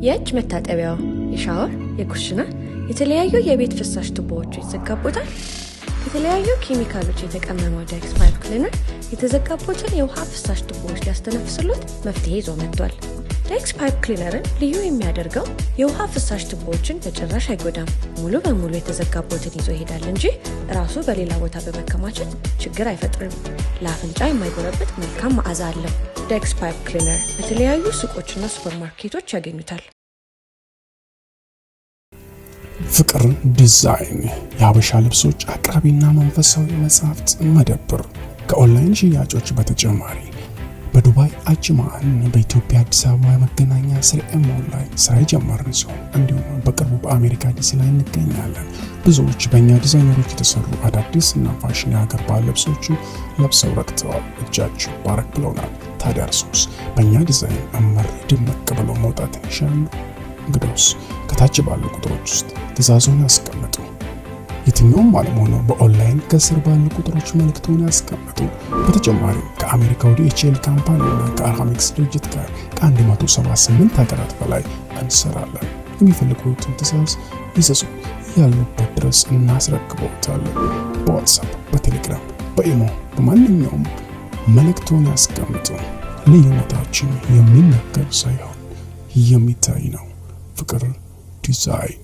የእጅ መታጠቢያው፣ የሻወር፣ የኩሽና የተለያዩ የቤት ፍሳሽ ቱቦዎች የተዘጋቦታል። የተለያዩ ኬሚካሎች የተቀመመው ዴክስ ፓይፕ ክሊነር የተዘጋቦትን የውሃ ፍሳሽ ቱቦዎች ሊያስተነፍስሎት መፍትሄ ይዞ መጥቷል። ዴክስ ፓይፕ ክሊነርን ልዩ የሚያደርገው የውሃ ፍሳሽ ቱቦዎችን በጭራሽ አይጎዳም። ሙሉ በሙሉ የተዘጋቦትን ይዞ ይሄዳል እንጂ ራሱ በሌላ ቦታ በመከማቸት ችግር አይፈጥርም። ለአፍንጫ የማይጎረብጥ መልካም መዓዛ አለው። ዴክስ ፓይፕ ክሊነር በተለያዩ ሱቆችና ሱፐርማርኬቶች ያገኙታል። ፍቅር ዲዛይን የሀበሻ ልብሶች አቅራቢና መንፈሳዊ መጽሐፍት መደብር ከኦንላይን ሽያጮች በተጨማሪ በዱባይ አጅማን በኢትዮጵያ አዲስ አበባ መገናኛ ስርኤ ሞል ላይ ስራ የጀመርን ሲሆን እንዲሁም በቅርቡ በአሜሪካ ዲሲ ላይ እንገኛለን። ብዙዎች በእኛ ዲዛይነሮች የተሰሩ አዳዲስ እና ፋሽን የሀገር ባህል ልብሶችን ለብሰው ረክተዋል። እጃችሁ ባረክ ብለውናል። ታዲያ እርሶስ በእኛ ዲዛይን አመር ድምቅ ብለው መውጣት ይሻሉ? እንግዲያውስ ከታች ባሉ ቁጥሮች ውስጥ ትዕዛዙን ያስቀምጡ። የትኛውም ዓለም ሆኖ በኦንላይን ከስር ባሉ ቁጥሮች መልእክቱን ያስቀምጡ። በተጨማሪ ከአሜሪካ DHL ካምፓኒ እና ከአርሃሚክስ ድርጅት ጋር ከ178 ሀገራት በላይ እንሰራለን። የሚፈልጉትን ትዕዛዝ ይዘዙ፣ ያሉበት ድረስ እናስረክቦታለን። በዋትስአፕ፣ በቴሌግራም፣ በኢሞ በማንኛውም መልእክቱን ያስቀምጡ። ልዩነታችን የሚነገር ሳይሆን የሚታይ ነው። ፍቅር ዲዛይን።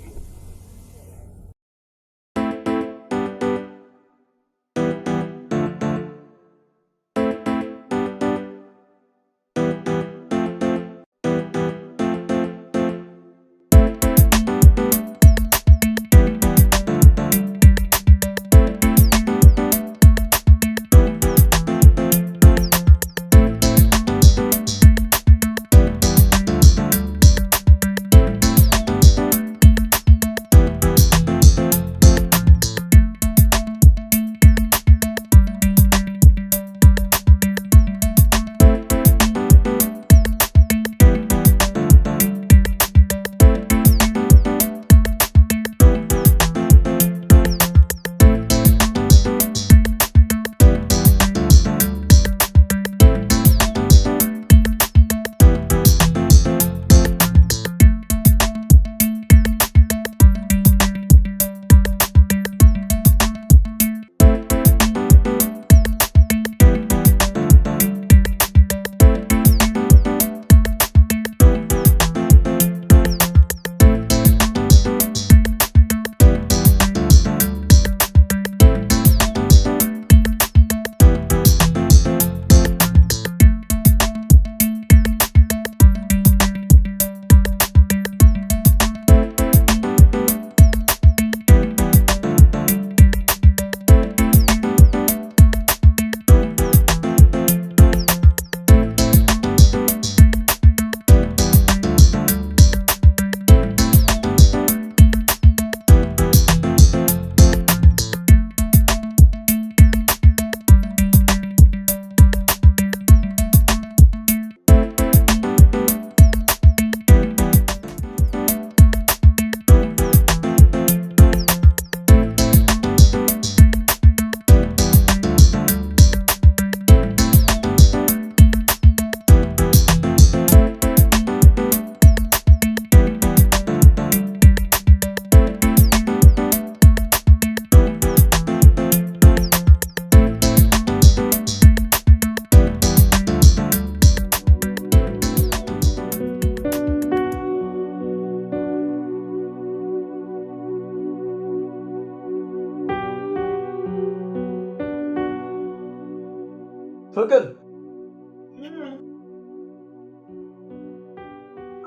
ፍቅር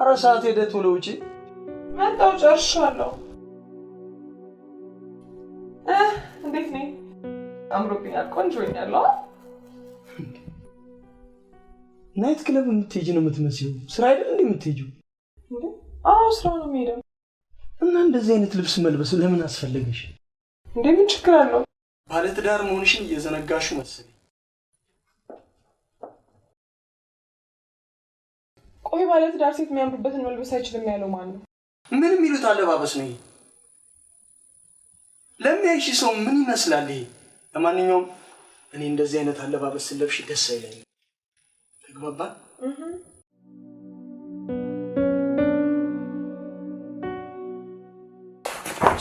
አራሳት ሄደ ቶሎ ውጪ። መጣው ጨርሻለሁ። እንዴት ነኝ? አምሮብኛል፣ ቆንጆ ነኝ። ናይት ክለብ የምትሄጂ ነው የምትመስለው። ስራ አይደል እንዴ የምትሄጂው? አዎ ስራ ነው የምሄደው። እና እንደዚህ አይነት ልብስ መልበስ ለምን አስፈለገሽ? እንዴ ምን ችግር አለው? ባለትዳር መሆንሽን እየዘነጋሹ መሰለኝ። ቆይ ባለትዳር ሴት የሚያምርበትን መልበስ አይችልም ያለው ማን ነው? ምን የሚሉት አለባበስ ነው ይሄ? ለሚያይሽ ሰው ምን ይመስላል ይሄ? ለማንኛውም እኔ እንደዚህ አይነት አለባበስ ስለብሽ ደስ አይለኝም። ተግባባን?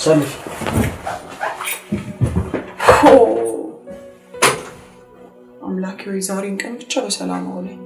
ሰልፍ አምላኬ ወይ ዛሬን ቀን ብቻ በሰላም አውለኝ።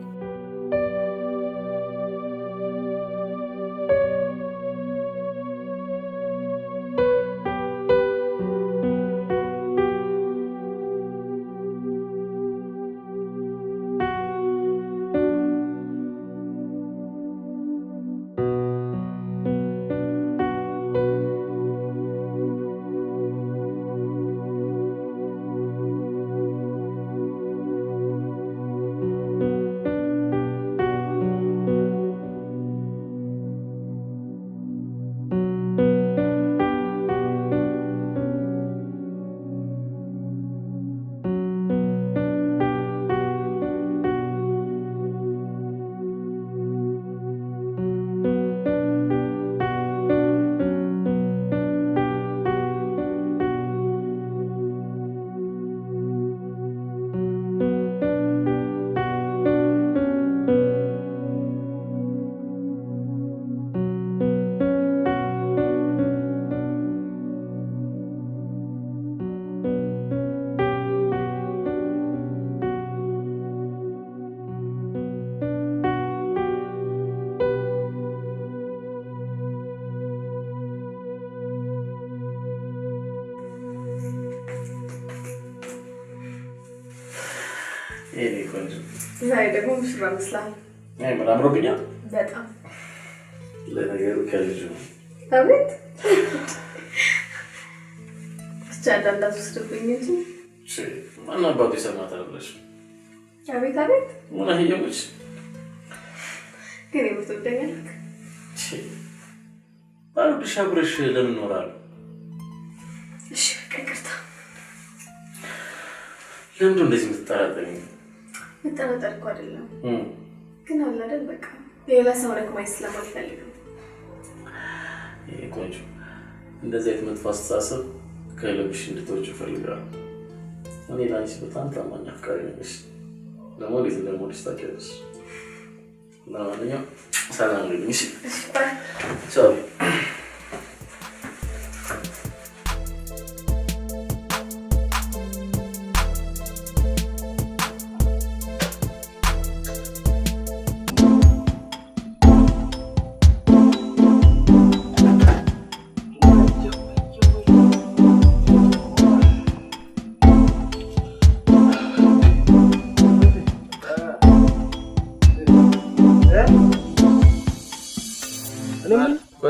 ዛሬ ደግሞ ሙሽራ መስላል። አይ ምናምሮብኛ በጣም ለነገሩ ከልጅ ነው። አቤት አንዳንድ አትወስድብኝ እንጂ ማን አባቱ ይሰማታል ብለሽ? አቤት አቤት ምን አየሁሽ? ግን የምትወደኛለህ? አልብሽ አብረሽ ለምን እኖራለሁ? እሺ በቃ ይቅርታ። ለምን እንደዚህ የምትጠራጠሪኝ? መጠራጠር እኮ አይደለም ግን አለ አይደል በቃ ሌላ ሰው ረክማይ ስለማልፈልግ ነው። ይሄ ቆንጆ እንደዚህ አይነት መጥፎ አስተሳሰብ ከልብሽ እንድትወጪ እፈልጋለሁ። እኔ ላንቺ በጣም ታማኝ አፍቃሪ ነኝ። ለሞዴስ እንደሞዴስ ታውቂያለሽ። ለማንኛውም ሰላም ልኝ። እሺ ባይ። ቻው።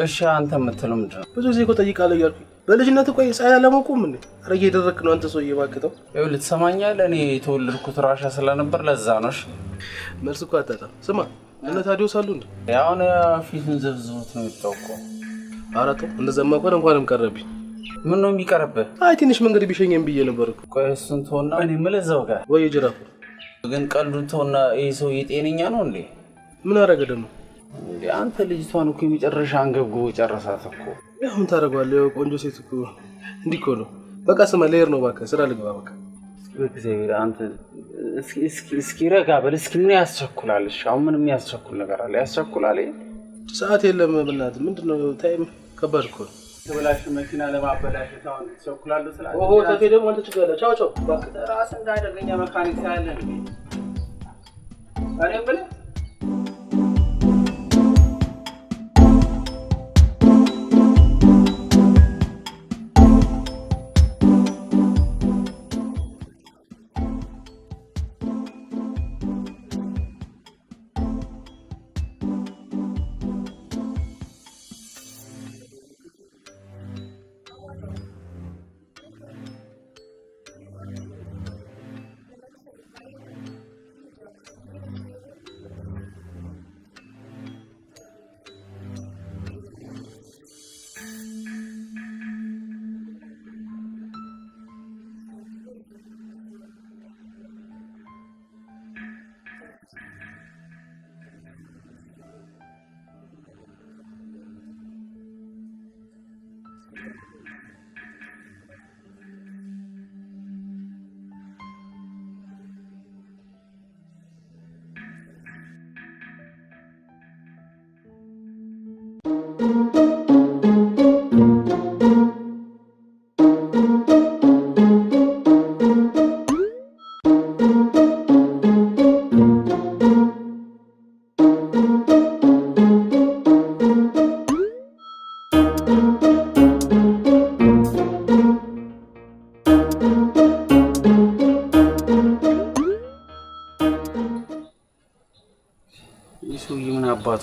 እሺ አንተ የምትለው ምንድን ነው? ብዙ ጊዜ እኮ ጠይቃለሁ እያልኩኝ በልጅነት ቆይ ፀሐይ አለመቆም እንዴ? ኧረ እየደረክ ነው አንተ ሰውዬ ባክተው። ይኸውልህ ትሰማኛለህ? እኔ የተወለድኩት ራሻ ስለነበር ለዛ ነው። እሺ መልስ እኮ አታጣም። ስማ እነ ታዲዮስ አሉ እንዴ? ያውን ፊቱን ዘብዝቦት ነው የምታውቀው። ኧረ ተው እንደዛማ እንኳንም ቀረብኝ። ምን ነው የሚቀርብህ? አይ ትንሽ መንገድ ቢሸኘም ብዬ ነበር እኮ። ቆይ እሱን ተውና እኔ የምልህ እዛው ጋር ወይ ጅራፍ ግን ቀልዱን ተውና ይሄ ሰውዬ ጤነኛ ነው እንዴ? ምን አደረገ ደግሞ? እንዴ አንተ ልጅቷን እኮ የመጨረሻ አንገብግቦ ጨረሳት እኮ። አሁን ታደርገዋለህ? ቆንጆ ሴት እኮ እንዲህ እኮ ነው። በቃ ስማ ልሄድ ነው እባክህ፣ ስራ ልግባ በቃ። በእግዚአብሔር አንተ እስኪ ረጋ በል እስኪ። ምን ያስቸኩላል? እሺ አሁን ምንም ያስቸኩል ነገር አለ? ያስቸኩላል? ሰዓት የለም በእናትህ። ምንድነው ታይም ከባድ እኮ ነው። ተበላሽ መኪና ለማበላሸት አሁን ተቸኩላለሁ ስላለ ኦሆ ታቴ ደግሞ አንተ ችግር አለ። ቻው ቻው እባክህ። ራስህ እንዳደረገኛ መካኒክ ያለ እንዴ? እኔም ብለህ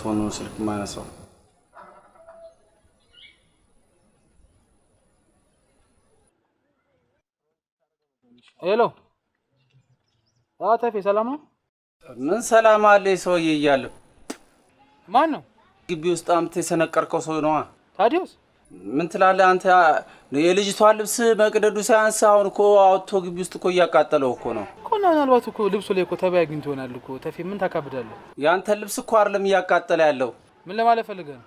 ሳትሆን ነው ስልክ ማነሳው። ሄሎ ተፌ ሰላም ነው? ምን ሰላም አለ ሰውዬ እያለሁ ማን ነው? ግቢ ውስጥ አምጥተህ የሰነቀርከው ሰው ነዋ። ታዲያስ ምን ትላለህ አንተ? የልጅቷን ልብስ መቅደዱ ሳያንስ አሁን እኮ አውጥቶ ግቢ ውስጥ እኮ እያቃጠለው እኮ ነው እኮ። ምናልባት እኮ ልብሱ ላይ እኮ ተባይ አግኝቶ ይሆናል እኮ። ተፌ ምን ታካብዳለህ? ያንተ ልብስ እኮ አይደለም እያቃጠለ ያለው። ምን ለማለት ፈልገህ ነው?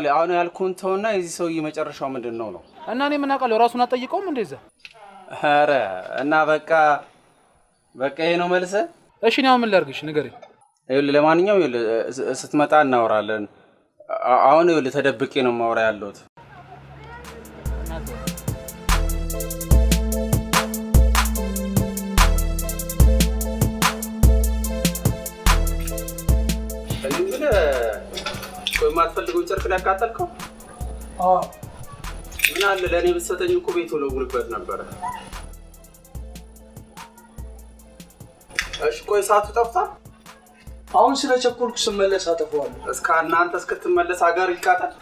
አሁን ያልኩህን ተውና የዚህ ሰውዬ መጨረሻው ምንድን ነው? እና እኔ ምን አውቃለሁ? ራሱን አትጠይቀውም እንደዛ? ኧረ እና በቃ ይሄ ነው መልሰህ? እሺ ነው ምን ላድርግሽ? ንገረኝ። ይኸውልህ ለማንኛውም ስትመጣ እናወራለን። አሁን ይኸውልህ ተደብቄ ነው የማወራ ያለሁት። ቆይ የማትፈልገው ጨርቅ ሊያቃጠልከው? አዎ ምን አለ ለእኔ ብትሰጠኝ እኮ ቤት ውለውልበት ነበረ። እሺ ቆይ ሰዓቱ ጠፍቷል። አሁን ስለቸኮልኩ ስመለስ አጠፋዋለሁ። እስከ እናንተ እስክትመለስ ሀገር ይቃጠል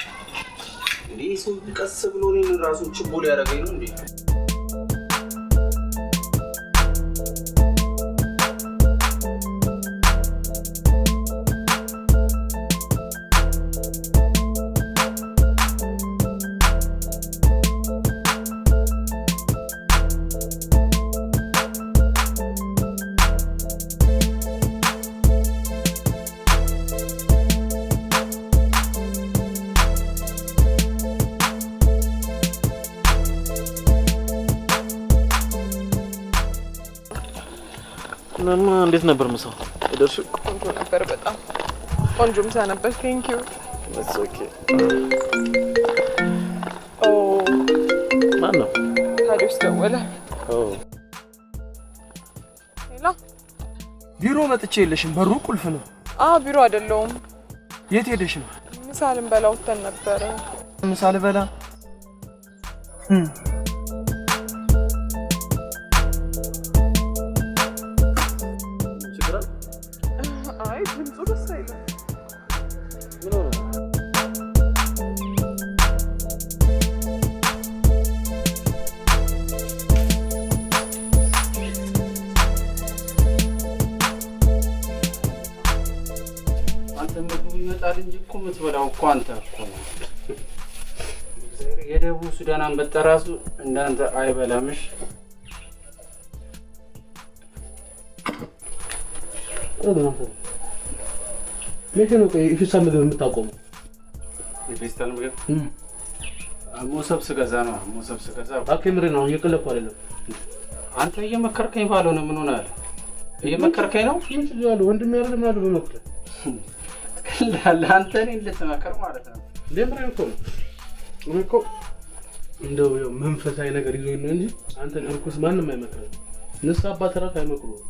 እንዴ? ሰው ቀስ ብሎ እኔን ራሱ ችቦ ሊያደርገኝ ነው እንዴ? እናማ እንዴት ነበር ምሳው? እደርሽ? ቆንጆ ነበር፣ በጣም ቆንጆ ምሳ ነበር። ቴንክ ዩ። ኢትስ ኦኬ። ኦ ማን ነው? ታዲያስ ደወለ? ኦ ሄሎ፣ ቢሮ መጥቼ የለሽም? በሩ ቁልፍ ነው። ቢሮ አይደለሁም። የት ሄደሽ ነው? ምሳ ልንበላ ወጥተን ነበረ። ምሳ ልበላ? አይ ድምፁ ደስ አይልም። ምን ሆነ? አንተ ምግቡ ይመጣል እንጂ እኮ የምትበላው እኮ አንተ እኮ ነው። የደቡብ ሱዳን አንበጣ ራሱ እንዳንተ አይበላምሽ። መቼ ነው የፌስታል ምግብ የምታቆመው? የፌስታል ምግብ ሞሰብ ስገዛ ነው። ሞሰብ ስገዛ አከምሬ ነው እየቀለድኩ አይደለም። አንተ እየመከርከኝ ባልሆነ ምን ሆነሃል? እየመከርከኝ ነው። ምን ይላል ወንድሜ? አይደለም ማለት በመክረ ትላለህ አንተ እኔን ልትመክር ማለት ነው። ለምሬ እኮ ነው እኮ እንደው መንፈሳዊ ነገር ይዞኝ ነው እንጂ አንተ እርኩስ ማንንም አይመክርም። ንስሐ አባት ራሱ አይመክሩም።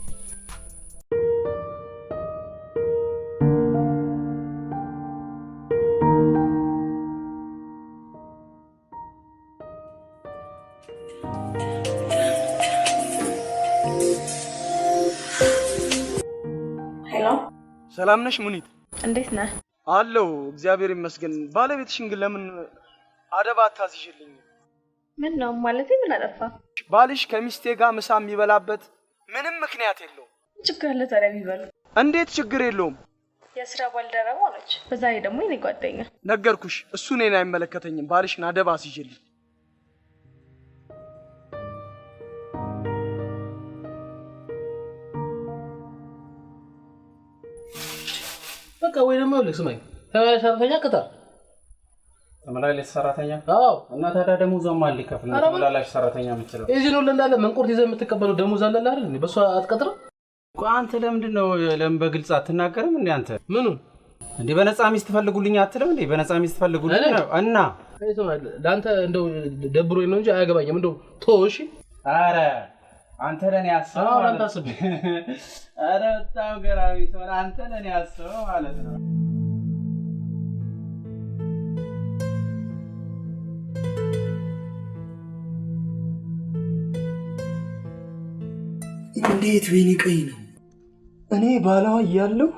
ሰላም ነሽ ሙኒት? እንዴት ነህ? አለው እግዚአብሔር ይመስገን። ባለቤትሽን ግን ለምን አደባ አታዝሽልኝ? ምን ነው ማለት ምን አጠፋ? ባልሽ ከሚስቴ ጋር ምሳ የሚበላበት ምንም ምክንያት የለውም። ችግር አለ ታዲያ ቢበሉ? እንዴት ችግር የለውም? የስራ ባልደረባ ነች፣ በዛ ላይ ደግሞ የኔ ጓደኛ። ነገርኩሽ፣ እሱ እኔን አይመለከተኝም። ባልሽን አደባ አስይሽልኝ። በቃ ወይ ደግሞ ልስማኝ ተመላሽ ሰራተኛ ቅጠር። ተመላሽ ሰራተኛ? አዎ። እና ታዲያ ደሞዟን ማን ሊከፍል ነው? ተመላሽ ሰራተኛ የምትለው እዚህ ነው እንዳለ መንቆርት ይዘህ የምትቀበለው ደሞዝ አለ አይደል? እንዴ በሷ አትቀጥርም? አንተ ለምንድን ነው ለምን በግልጽ አትናገርም እንዴ? አንተ ምኑን እንዴ በነፃ ሚስት ፈልጉልኝ አትልም እንዴ? በነፃ ሚስት ፈልጉልኝ ነው እና ለአንተ እንደው ደብሮኝ ነው እንጂ አያገባኝም። እንደው ቶሽ አረ አንተ ለኔ አስበው ማለት ነው። አረ በጣም ገራሚ ሰው አንተ ለኔ አስበው ማለት ነው። እንዴት ወይኔ ቀይ ነው። እኔ ባላዋ እያለሁ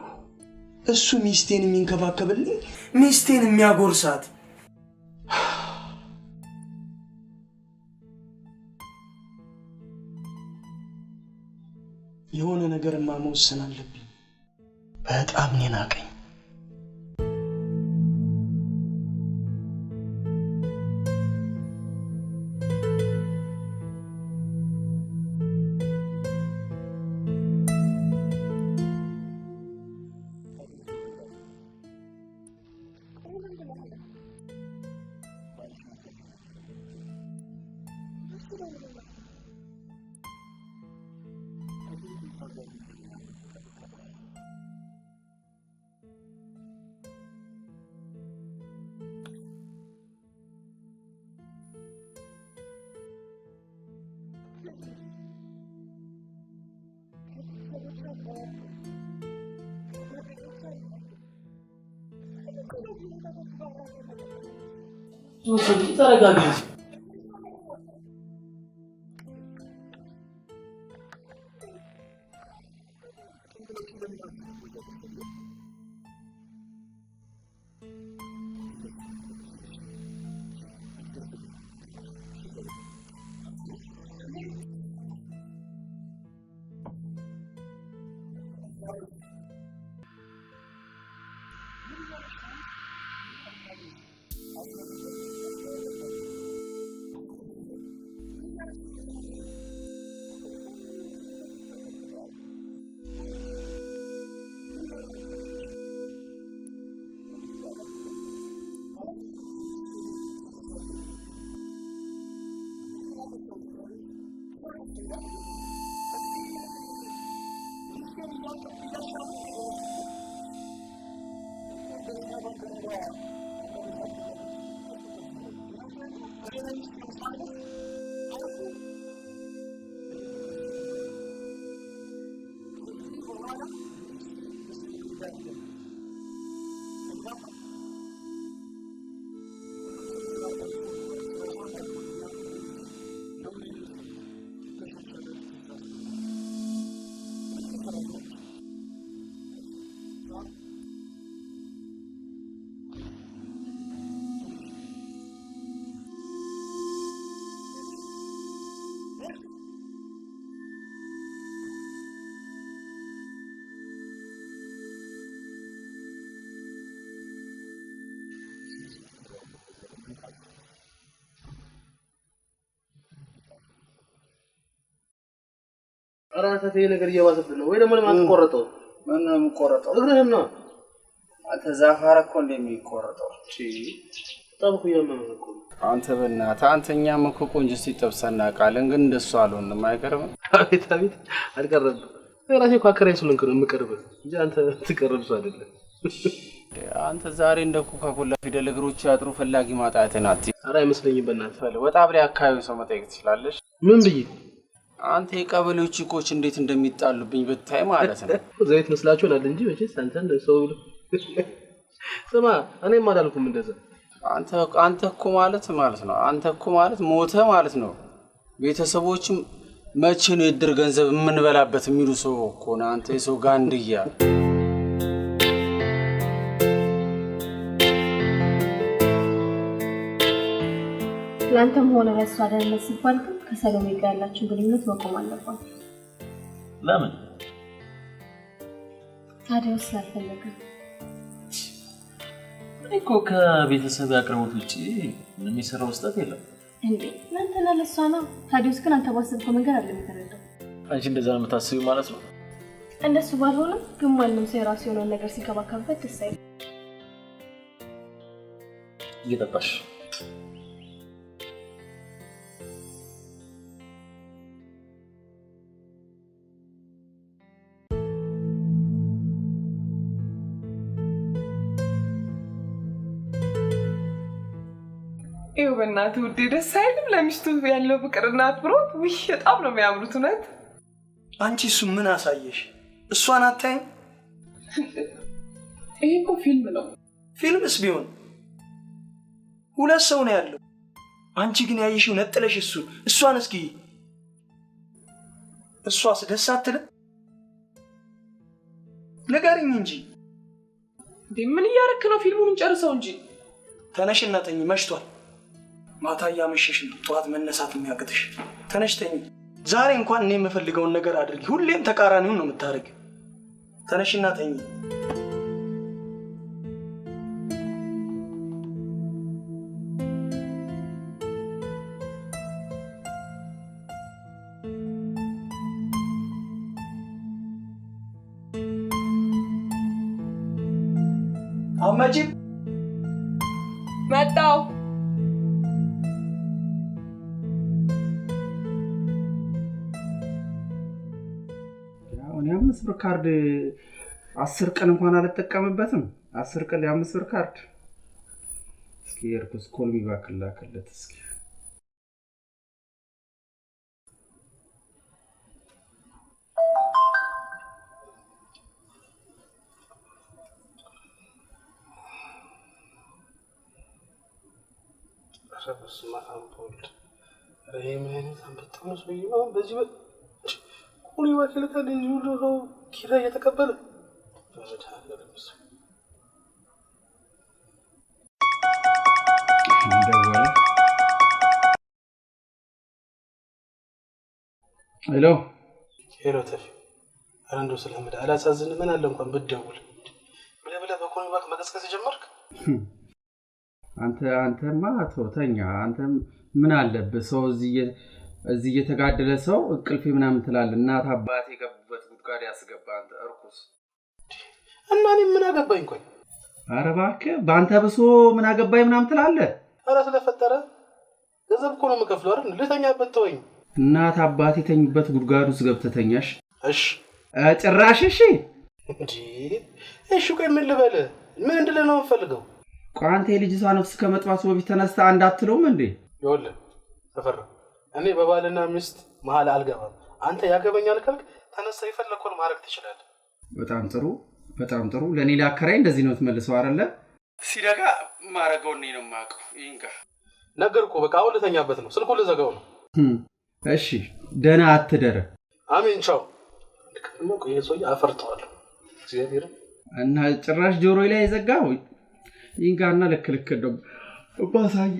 እሱ ሚስቴን የሚንከባከብልኝ ሚስቴን የሚያጎርሳት የሆነ ነገር ማመውሰን አለብኝ በጣም ነናቀኝ ተረጋጊ አራታ ተይ ነገር እየባሰብን ነው ወይ ደግሞ ለማን ተቆረጠው ማን ነው የሚቆረጠው እግርህን ነው አንተ ዛፋራ እኮ እንደሚቆረጠው ጠብቁ ያመመው እኮ አንተ በእናትህ አንተኛም እኮ ቆንጆ ሲጠብሰና ቃልን ግን እንደሱ አልሆንም አይቀርም አቤት አቤት አልቀረብ ራሴ እኮ አከራይ ስለንክ ነው የምቀርብ እንጂ አንተ ትቀርብስ አይደለም አንተ ዛሬ እንደ ኮካኮላ ፊደል እግሮች ያጥሩ ፈላጊ ማጣያተን አትይ ኧረ አይመስለኝም በእናትህ ፈለ ወጣ ብለ አካባቢው ሰው መጠየቅ ትችላለሽ ምን ብዬ አንተ የቀበሌዎች እኮች እንዴት እንደሚጣሉብኝ ብታይ ማለት ነው ዘይት መስላችኋል እንጂ ወጪስ አንተ እንደሰው ስማ እኔም አላልኩም እንደዛ አንተ እኮ ማለት ነው አንተ እኮ ማለት ሞተ ማለት ነው ቤተሰቦችም መቼ ነው የድር ገንዘብ የምንበላበት የሚሉ ሰው እኮ ነው አንተ የሰው ጋንድያ ላንተም ሆነ ለሷ ደህንነት ሲባል ከሰሎሜ ጋር ያላችሁ ግንኙነት መቆም አለበት ለምን ታዲያስ ስላልፈለገ እኮ ከቤተሰብ አቅርቦት ውጪ ምንም የሰራው ስህተት የለም እንዴ ላንተና ለሷ ነው ታዲያስ ግን አንተ ባሰብከው መንገድ አይደለም የተረዳው አንቺ እንደዛ ነው የምታስቢው ማለት ነው እንደሱ ባልሆነ ግን ማንም ሰው የራሱ የሆነ ነገር ሲከባከብበት ደስ አይልም እየጠጣሽ ይው በእናትህ ውዴ ደስ አይልም ለሚስቱ ያለው ፍቅርና አክብሮት ውይ በጣም ነው የሚያምሩት እውነት አንቺ እሱ ምን አሳየሽ እሷን አታይም ይሄ እኮ ፊልም ነው ፊልምስ ቢሆን ሁለት ሰው ነው ያለው አንቺ ግን ያየሽው ነጥለሽ እሷን እስኪ እሷስ ደስ አትልም ንገሪኝ እንጂ ምን እያረክ ነው? ፊልሙን እንጨርሰው እንጂ። ተነሽና ተኝ፣ መሽቷል። ማታ እያመሸሽ ነው ጠዋት መነሳት የሚያቅትሽ። ተነሽ ተኝ። ዛሬ እንኳን እኔ የምፈልገውን ነገር አድርጊ። ሁሌም ተቃራኒውን ነው የምታደርጊው። ተነሽና ተኝ። አመጪም መጣው። ያው 5 ብር ካርድ 10 ቀን እንኳን አልተጠቀምበትም። 10 ቀን የ5 ብር ካርድ እስኪ የርኩስ ኮልሚ ባክላከለት እስኪ በስመ አብ ወልድ ረህማን አንበጣው ሰውዬው በዚህ ሁሉ ይወክለታ ልጅ ሁሉ ነው ኪራይ እየተቀበለ ሄሎ ሄሎ ተፊ አንዱ ስለምዳ አላሳዝን ምን አለ እንኳን ብትደውል ብለህ በኮኒ ባክ መቀስቀስ ጀመርክ አንተማ ተውተኛ አንተም ምን አለበት ሰው እዚህ እየተጋደለ ሰው እንቅልፍ ምናምን ትላለህ እናት አባቴ ገቡበት ጉድጓድ ያስገባ አንተ እርኩስ እና እኔ ምን አገባኝ ቆይ ኧረ እባክህ በአንተ ብሶ ምን አገባኝ ምናምን ትላለህ ኧረ ስለፈጠረ ገንዘብ እኮ ነው የምከፍለው አይደል ልተኛበት ተወኝ እናት አባቴ ተኙበት ጉድጓድ ውስጥ ገብተተኛሽ እሺ ጭራሽ እሺ እሺ ቆይ ምን ልበል ምን እንድልህ ነው የምፈልገው ቋንቴ ልጅቷ ነፍስ ከመጥፋቱ በፊት ተነስታ አንዳትለውም እንዴ ይወል ተፈራ እኔ በባልና ሚስት መሃል አልገባም አንተ ያገበኛል ካልክ ተነሳ ይፈልከውን ማድረግ ትችላለህ በጣም ጥሩ ለኔ ላከራይ እንደዚህ ነው ተመልሰው አይደለ ሲደጋ ማረገው ነው ማቀው ይንጋ ነገርኩ በቃ አሁን ልተኛበት ነው ስልኩን ልዘጋው ነው እሺ ደና አትደረ አሜን ቻው ከመቆ የሶይ አፈርጠዋል እግዚአብሔር እና ጭራሽ ጆሮይ ላይ ዘጋው ይንጋና ለክልክ ነው ባሳይ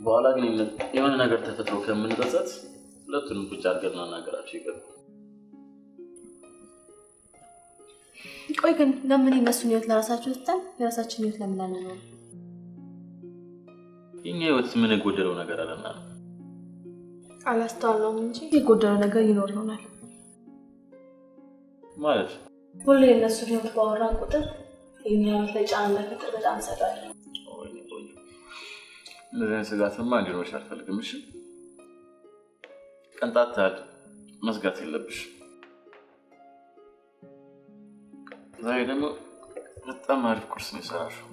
በኋላ ግን የሆነ ነገር ተፈጥሮ ከምንጸጸት ሁለቱንም ብቻ አድርገን እናናገራቸው ይገባል። ቆይ ግን ለምን እነሱን ህይወት ለራሳቸው ትተን የራሳችንን ህይወት ለምን አናነው? የኛ ህይወት ምን ጎደለው ነገር አለና አላስተዋልነውም እንጂ የጎደለው ነገር ይኖር ይሆናል ማለት ሁሌ እነሱ ህይወት ባወራን ቁጥር የኛ ህይወት ላይ ጫና ለፈጠር በጣም ሰራል። ለዚህ ስጋትማ እንዲኖርሽ አልፈልግም። እሺ ቀንጣታል መስጋት የለብሽ። ዛሬ ደግሞ በጣም አሪፍ ቁርስ ነው የሰራሽው።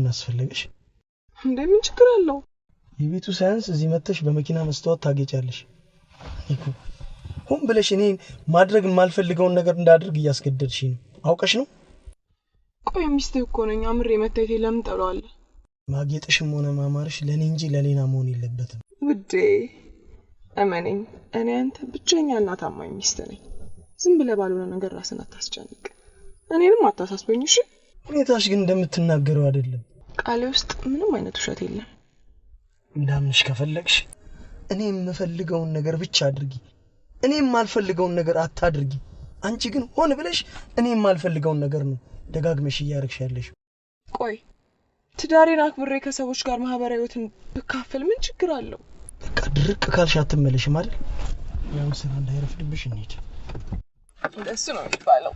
አስፈልገሽ እንደምን ችግር አለው የቤቱ ሳይንስ እዚህ መተሽ በመኪና መስተዋት ታገጫለሽ እኮ ሆን ብለሽ እኔ ማድረግ የማልፈልገውን ነገር እንዳድርግ እያስገደድሽ ነው አውቀሽ ነው ቆይ ሚስትህ እኮ ነኝ አምሬ መታየት ለምን ጠላዋለ ማጌጥሽም ሆነ ማማርሽ ለኔ እንጂ ለሌላ መሆን የለበትም ውዴ እመነኝ እኔ አንተ ብቸኛና ታማኝ ሚስት ነኝ ዝም ብለህ ባልሆነ ነገር ራስን አታስጨንቅ እኔንም አታሳስበኝ እሺ ሁኔታሽ ግን እንደምትናገረው አይደለም ቃሌ ውስጥ ምንም አይነት ውሸት የለም እንዳምንሽ ከፈለግሽ እኔ የምፈልገውን ነገር ብቻ አድርጊ እኔ የማልፈልገውን ነገር አታድርጊ አንቺ ግን ሆነ ብለሽ እኔ የማልፈልገውን ነገር ነው ደጋግመሽ ያርክሽ ያለሽ ቆይ ትዳሬን አክብሬ ከሰዎች ጋር ማህበራዊ ህይወትን ብካፈል ምን ችግር አለው በቃ ድርቅ ካልሽ አትመለሽም አይደል? ያው ስራ እንዳይረፍድብሽ እንሂድ። እንደሱ ነው የሚባለው።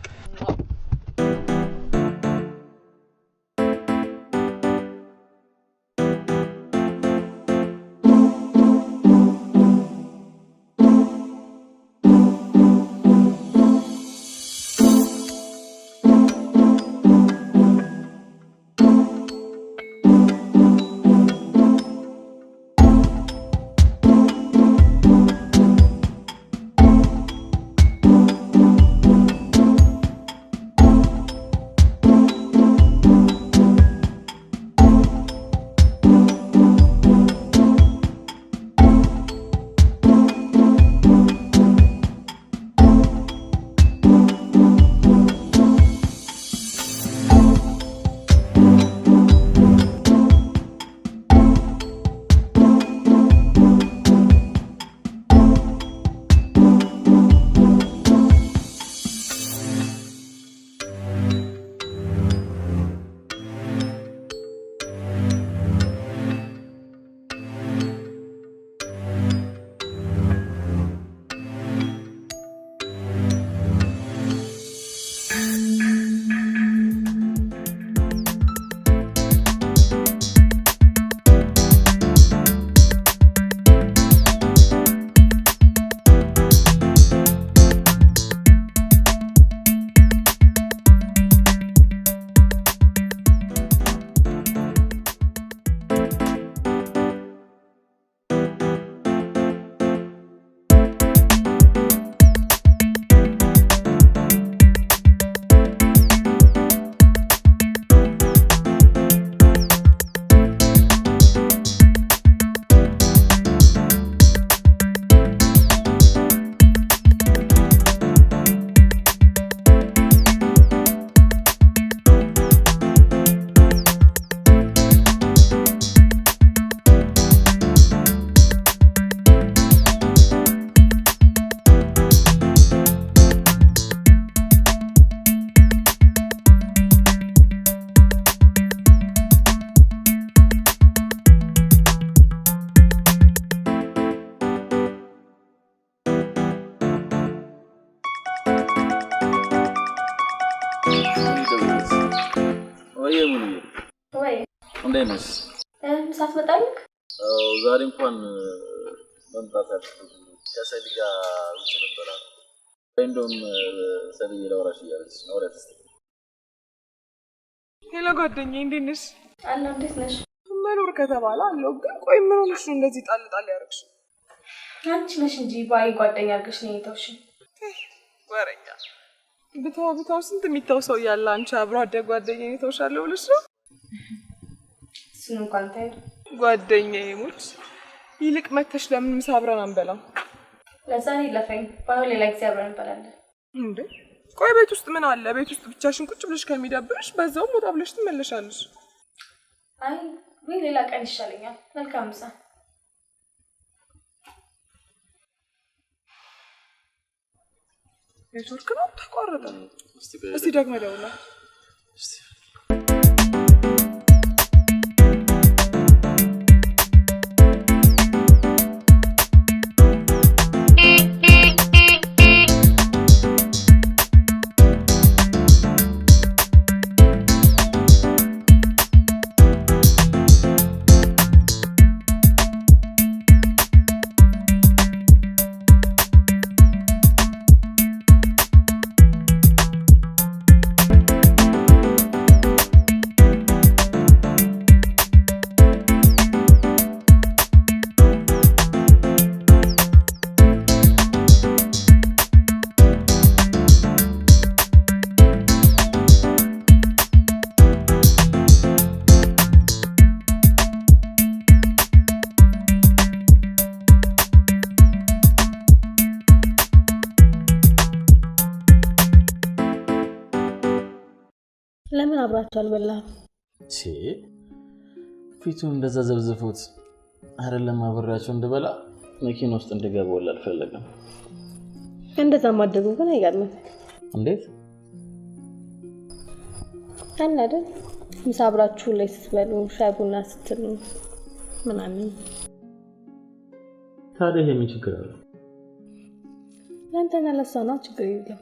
እንዴት ነሽ? ሳትመጣልክ? ዛሬ እንኳን መምጣት አልችልም። ከሰሊ ጋር ውጭ ነበር። እንደውም ሰሊ ለወራሽ እያለች ነው። ሄሎ ጓደኛዬ፣ እንዴት ነሽ? አለሁ። እንዴት ነሽ? መኖር ከተባለ አለሁ። ግን ቆይ ምን ሆነሽ ነው እንደዚህ ጣል ጣል ያደረግሽ? አንቺ ነሽ እንጂ ባይ ጓደኛ አድርገሽ ነው የተውሽ። ወሬኛ ብታው ስንት የሚተው ሰው እያለ አንቺ አብሮ አደግ ጓደኛዬ ተውሻለሁ ብለሽ ነው? እሱን እንኳን ታይ ጓደኛዬ ሙች። ይልቅ መተሽ ለምን ምሳ አብረን አንበላም? ለዛሬ ለፈኝ ባይሆን ሌላ ጊዜ አብረን እንበላለን። እንዴ ቆይ ቤት ውስጥ ምን አለ? ቤት ውስጥ ብቻሽን ቁጭ ብለሽ ከሚዳብርሽ በዛውም ወጣ ብለሽ ትመለሻለሽ። አይ ወይ ሌላ ቀን ይሻለኛል። መልካም ምሳ። ኔትወርክ ነው ተቋረጠ። እስቲ ደግሞ ደውላ። ለምን አብራችሁ አልበላም? ፊቱን እንደዛ ዘብዝፉት አይደለም አብራችሁ እንድበላ መኪና ውስጥ እንድገባ ወላ አልፈለግም። እንደዛ ማድረጉ ግን አይገርምም። እንዴት አይደል? ምሳ አብራችሁ ላይ ስትበሉ ሻይ ቡና ስትሉ ምናምን ታዲያ ምን ችግር አለ? ለአንተና ለሷ ነው ችግር የለም።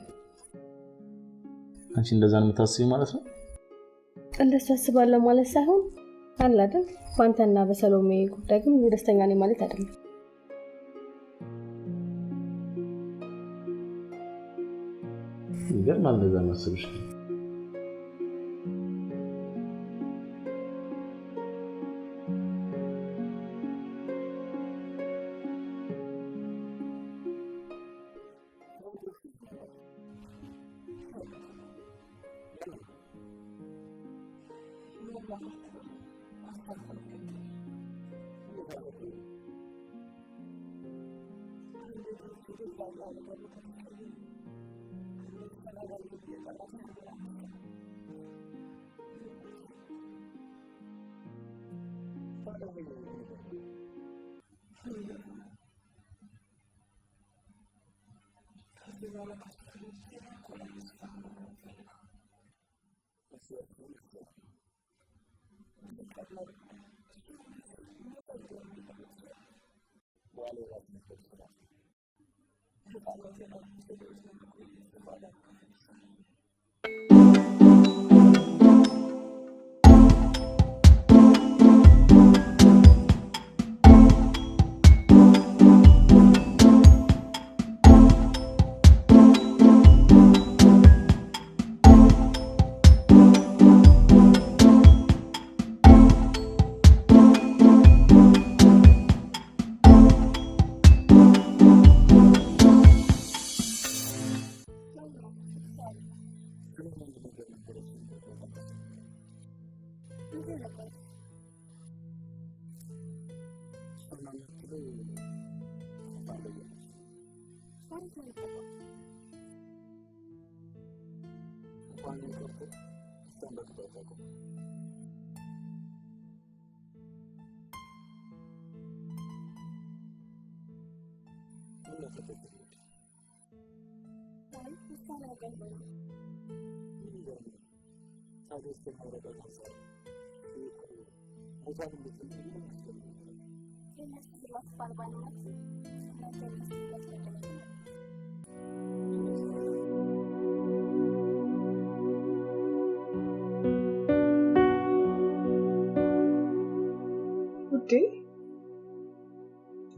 አንቺ እንደዛ ነው የምታስቢው ማለት ነው? እንደሱ አስባለሁ ማለት ሳይሆን አለ አይደል ባንተና በሰሎሜ ጉዳይ ግን ደስተኛ ነኝ ማለት አይደለም። ይገርማል እንደዛ ማሰብሽ።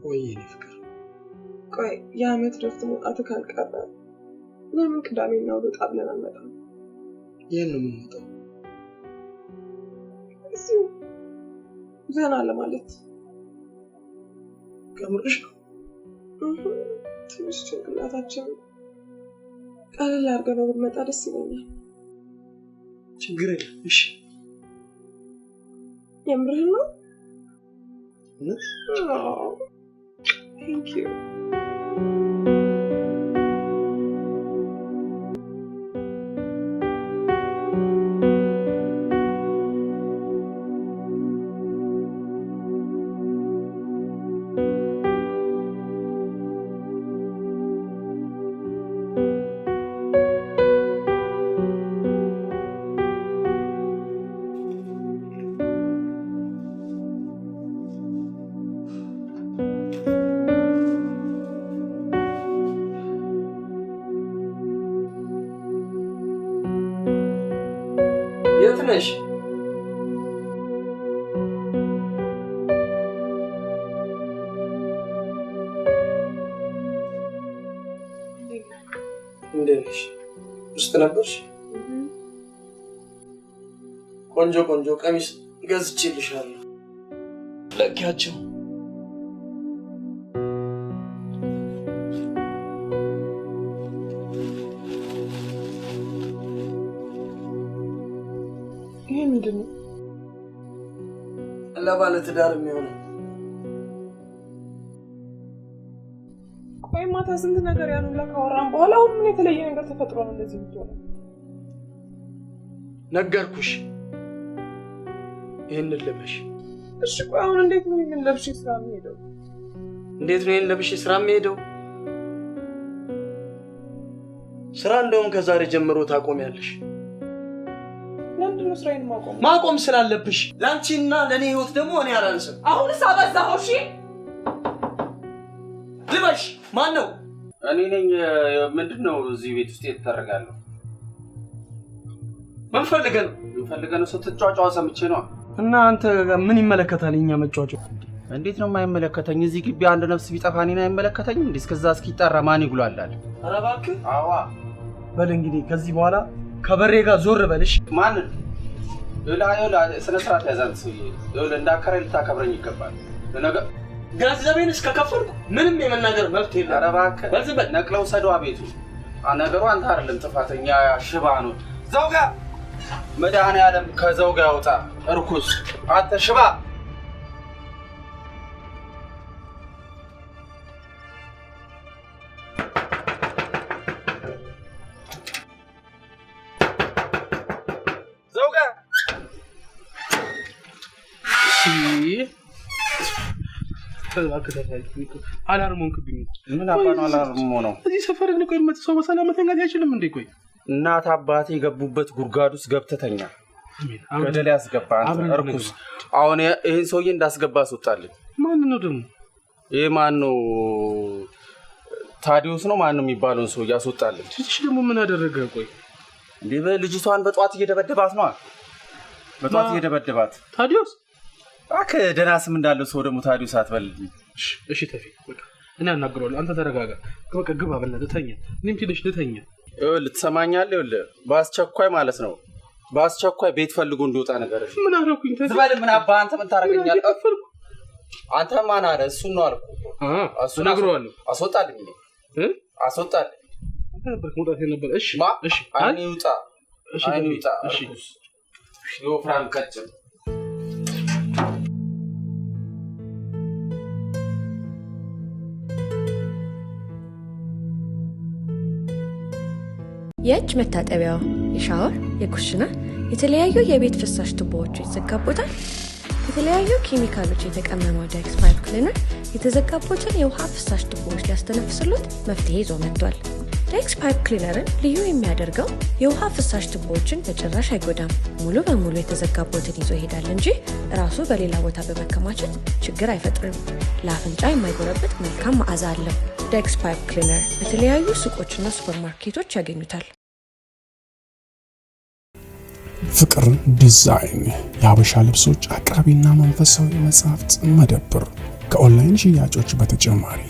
ወይኔ ፍቅር ቆይ የዓመት ረፍት መውጣት ካልቀረ ለምን ቅዳሜና እሑድ ወጣ ብለን አንመጣም? የት ነው የምንወጣው? እዚሁ ዘና ለማለት። ከምርሽ ነው? ትንሽ ጭንቅላታችን ቀለል አድርገን ብንመጣ ደስ ይለኛል። ችግር የለም። እሺ የምርህን ነው? እውነት? Thank you. ነሽ? እንዴት ነሽ? ውስጥ ነበርሽ? ቆንጆ ቆንጆ ቀሚስ ገዝቼልሻለሁ። ለኪያቸው ምንድን ነው? ለባለ ትዳር የሚሆነው። ቆይ ማታ ስንት ነገር ያኑላ ካወራን በኋላ አሁን ምን የተለየ ነገር ተፈጥሮ ነው እንደዚህ የምትሆነው? ነገርኩሽ ይሄንን ለበሽ። እሺ ቆይ አሁን እንዴት ነው ይሄንን ለብሼ ስራ የምሄደው? እንዴት ነው ይሄንን ለብሼ ስራ የምሄደው? ስራ እንደውም ከዛሬ ጀምሮ ታቆሚያለሽ። ለምንድነው ስራዬን ማቆም ስላለብሽ። ላንቺና ለኔ ህይወት ደግሞ እኔ አላንስም። አሁንስ አበዛኸው። እሺ በሽ ማን ነው? እኔ ነኝ። ምንድነው እዚህ ቤት ውስጥ የተደረጋለው? ምን ፈልገህ ነው? ስትጫጫዋ ሰምቼ ነው። እና አንተ ምን ይመለከታል የኛ መጫጫው? እንዴት ነው የማይመለከተኝ? እዚህ ግቢ አንድ ነፍስ ቢጠፋ እኔን አይመለከተኝም እንዴ? እስከዛ እስኪጣራ ማን ይጉላላል? ኧረ እባክህ። አዋ በል እንግዲህ ከዚህ በኋላ ከበሬ ጋር ዞር በልሽ። ማን ይላ ስነ ስርዓት ያዛን ሰው እንዳከረ ልታከብረኝ ይገባል። ለነገ ገንዘቤን እስከከፈልኩ ምንም የመናገር መብት የለም። ኧረ እባክህ በዚህ ነቅለው ሰደዋ ቤቱ። ነገሩ አንተ አይደለም ጥፋተኛ፣ ሽባ ነው። ዘውጋ መድኃኒዓለም ከዘውጋ ያውጣ። እርኩስ አንተ ሽባ። ዘውጋ አላርሞን ክብኝ ምን አባኑ አላርሞ ነው? እዚህ ሰፈር ነው ቆይ መተሰው በሰላም መተኛት አይችልም እንዴ? ቆይ እናት አባቴ የገቡበት ጉርጋድ ውስጥ ገብተተኛ ገደል ያስገባ አንተ እርኩስ። አሁን ይሄን ሰውዬ እንዳስገባ አስወጣልኝ። ማን ነው ደግሞ? ይሄ ማን ነው? ታዲዮስ ነው ማን ነው የሚባለውን ሰውዬ አስወጣልኝ። እሺ ደግሞ ምን አደረገ? ቆይ እንዴ ልጅቷን በጧት እየደበደባት ነው። በጧት እየደበደባት ታዲዮስ አከ ደህና ስም እንዳለው ሰው ደግሞ ታዲዮስ አትበልልኝ። እሺ ተፊ በቃ እኔ አናግረዋለሁ። አንተ ተረጋጋ። በቃ ግባ በእናትህ ተኛ። እኔም ትንሽ ልተኛ። ልትሰማኛለህ? ይኸውልህ በአስቸኳይ ማለት ነው በአስቸኳይ ቤት ፈልጎ እንዲወጣ ነገር እሺ። ምን አደረኩኝ? ዝባል ምን አባ አንተ ምን ታረጋኛለህ? አንተ ማን አለ? እሱ ነው አልኩ። አናግረዋለሁ። አስወጣልኝ እኔ አስወጣልኝ። አንተ ነበር መውጣት የነበረ። እሺ እሺ አይኔ ይውጣ። እሺ አይኔ ይውጣ። እሺ ይወፍራም ቀጭን የእጅ መታጠቢያው፣ የሻወር፣ የኩሽና የተለያዩ የቤት ፍሳሽ ቱቦዎች የተዘጋቦታል። የተለያዩ ኬሚካሎች የተቀመመው ዳይክስ ፓይፕ ክሊነር የተዘጋቦትን የውሃ ፍሳሽ ቱቦዎች ሊያስተነፍስሉት መፍትሄ ይዞ መጥቷል። ዳይክስ ፓይፕ ክሊነርን ልዩ የሚያደርገው የውሃ ፍሳሽ ቱቦዎችን በጭራሽ አይጎዳም። ሙሉ በሙሉ የተዘጋቦትን ይዞ ይሄዳል እንጂ ራሱ በሌላ ቦታ በመከማቸት ችግር አይፈጥርም። ለአፍንጫ የማይጎረብጥ መልካም መዓዛ አለው። ዳይክስ ፓይፕ ክሊነር በተለያዩ ሱቆችና ሱፐርማርኬቶች ያገኙታል። ፍቅር ዲዛይን የሀበሻ ልብሶች አቅራቢና መንፈሳዊ መጽሐፍት መደብር ከኦንላይን ሽያጮች በተጨማሪ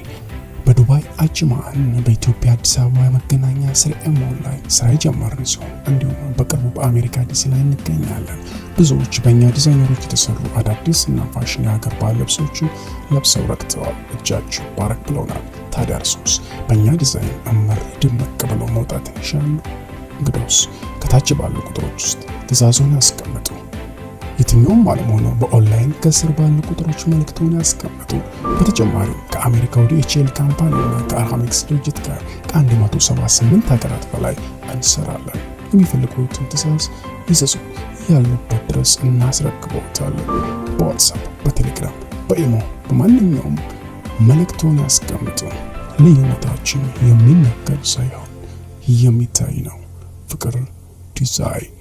በዱባይ አጅማን በኢትዮጵያ አዲስ አበባ መገናኛ ስርኤ ሞል ላይ ስራ የጀመርን ሲሆን እንዲሁም በቅርቡ በአሜሪካ ዲሲ ላይ እንገኛለን። ብዙዎች በእኛ ዲዛይነሮች የተሰሩ አዳዲስ እና ፋሽን የሀገር ባህል ልብሶችን ለብሰው ረክተዋል። እጃችሁ ባረክ ብለውናል። ታዲያ እርሶስ በእኛ ዲዛይን እምር ድምቅ ብለው መውጣት ይሻሉ? እንግዲያውስ ከታች ባሉ ቁጥሮች ውስጥ ትዕዛዙን ያስቀምጡ። የትኛውም ዓለም ሆነው በኦንላይን ከስር ባሉ ቁጥሮች መልእክቱን ያስቀምጡ። በተጨማሪም ከአሜሪካ ወደ ኤችኤል ካምፓኒና ከአርሃሜክስ ድርጅት ጋር ከ178 ሀገራት በላይ እንሰራለን። የሚፈልጉትን ትዕዛዝ ይዘዙ፣ ያሉበት ድረስ እናስረክቦታለን። በዋትስአፕ፣ በቴሌግራም፣ በኢሞ በማንኛውም መልእክቱን ያስቀምጡ። ልዩነታችን የሚነገር ሳይሆን የሚታይ ነው። ፍቅር ዲዛይን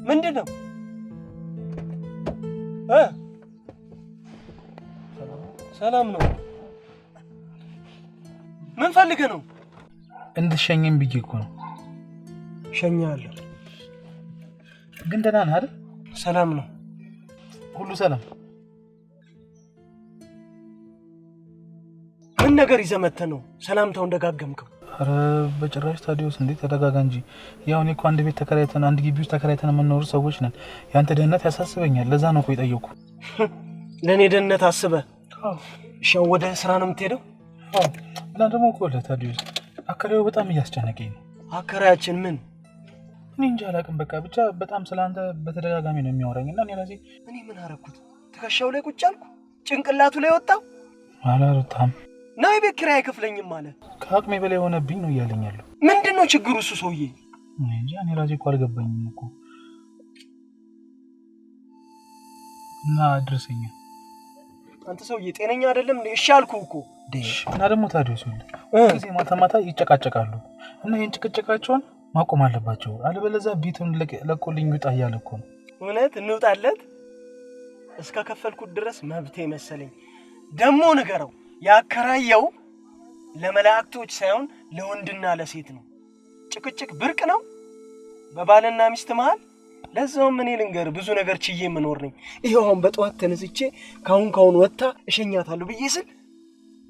ምንድነው? ሰላም ነው። ምን ፈልገህ ነው? እንድትሸኘኝ ብዬ እኮ ነው። ሸኛለሁ። ግን ደህና ነህ አይደል? ሰላም ነው። ሁሉ ሰላም። ምን ነገር ይዘህ መተህ ነው ሰላምታውን ደጋገምከው? ኧረ በጭራሽ ታዲዮስ፣ እንዴ ተረጋጋ እንጂ። ያው እኔ እኮ አንድ ቤት ተከራይተን አንድ ግቢ ውስጥ ተከራይተን የምንኖር ሰዎች ነን። ያንተ ደህንነት ያሳስበኛል። ለዛ ነው እኮ የጠየኩ። ለእኔ ደህንነት አስበህ? እሺ ወደ ስራ ነው የምትሄደው? እና ደግሞ እኮ ታዲዮስ አከራዩ በጣም እያስጨነቀኝ ነው። አከራያችን ምን? እኔ እንጃ አላውቅም። በቃ ብቻ በጣም ስለአንተ በተደጋጋሚ ነው የሚያወራኝ እና እኔ ምን አደረኩት? ትከሻው ላይ ቁጭ አልኩ? ጭንቅላቱ ላይ ወጣው? አላሩታም ነው የቤት ኪራይ አይከፍለኝም ማለት ከአቅሜ በላይ ሆነብኝ ነው እያለኝ ያለው። ምንድነው ችግሩ? እሱ ሰውዬ እኔ እንጃ፣ እኔ ራሴ እኮ አልገባኝም እኮ። እና አድርሰኛ አንተ ሰውዬ ጤነኛ አይደለም እንዴ? እሺ አልኩህ እኮ እና ደግሞ ታዲያስ ጊዜ ማታ ማታ ይጨቃጨቃሉ እና ይሄን ጭቅጭቃቸውን ማቆም አለባቸው። አለበለዚያ ቤቱን ለቆልኝ ይውጣ እያለ እኮ ነው። እውነት እንውጣለት? እስከ ከፈልኩት ድረስ መብቴ መሰለኝ። ደግሞ ንገረው ያከራየው ለመላእክቶች ሳይሆን ለወንድና ለሴት ነው። ጭቅጭቅ ብርቅ ነው በባልና ሚስት መሃል። ለዛውም እኔ ልንገር ብዙ ነገር ችዬ የምኖር ነኝ። ይሄው አሁን በጠዋት ተነስቼ ካሁን ወጣ እሸኛታለሁ ብዬ ስል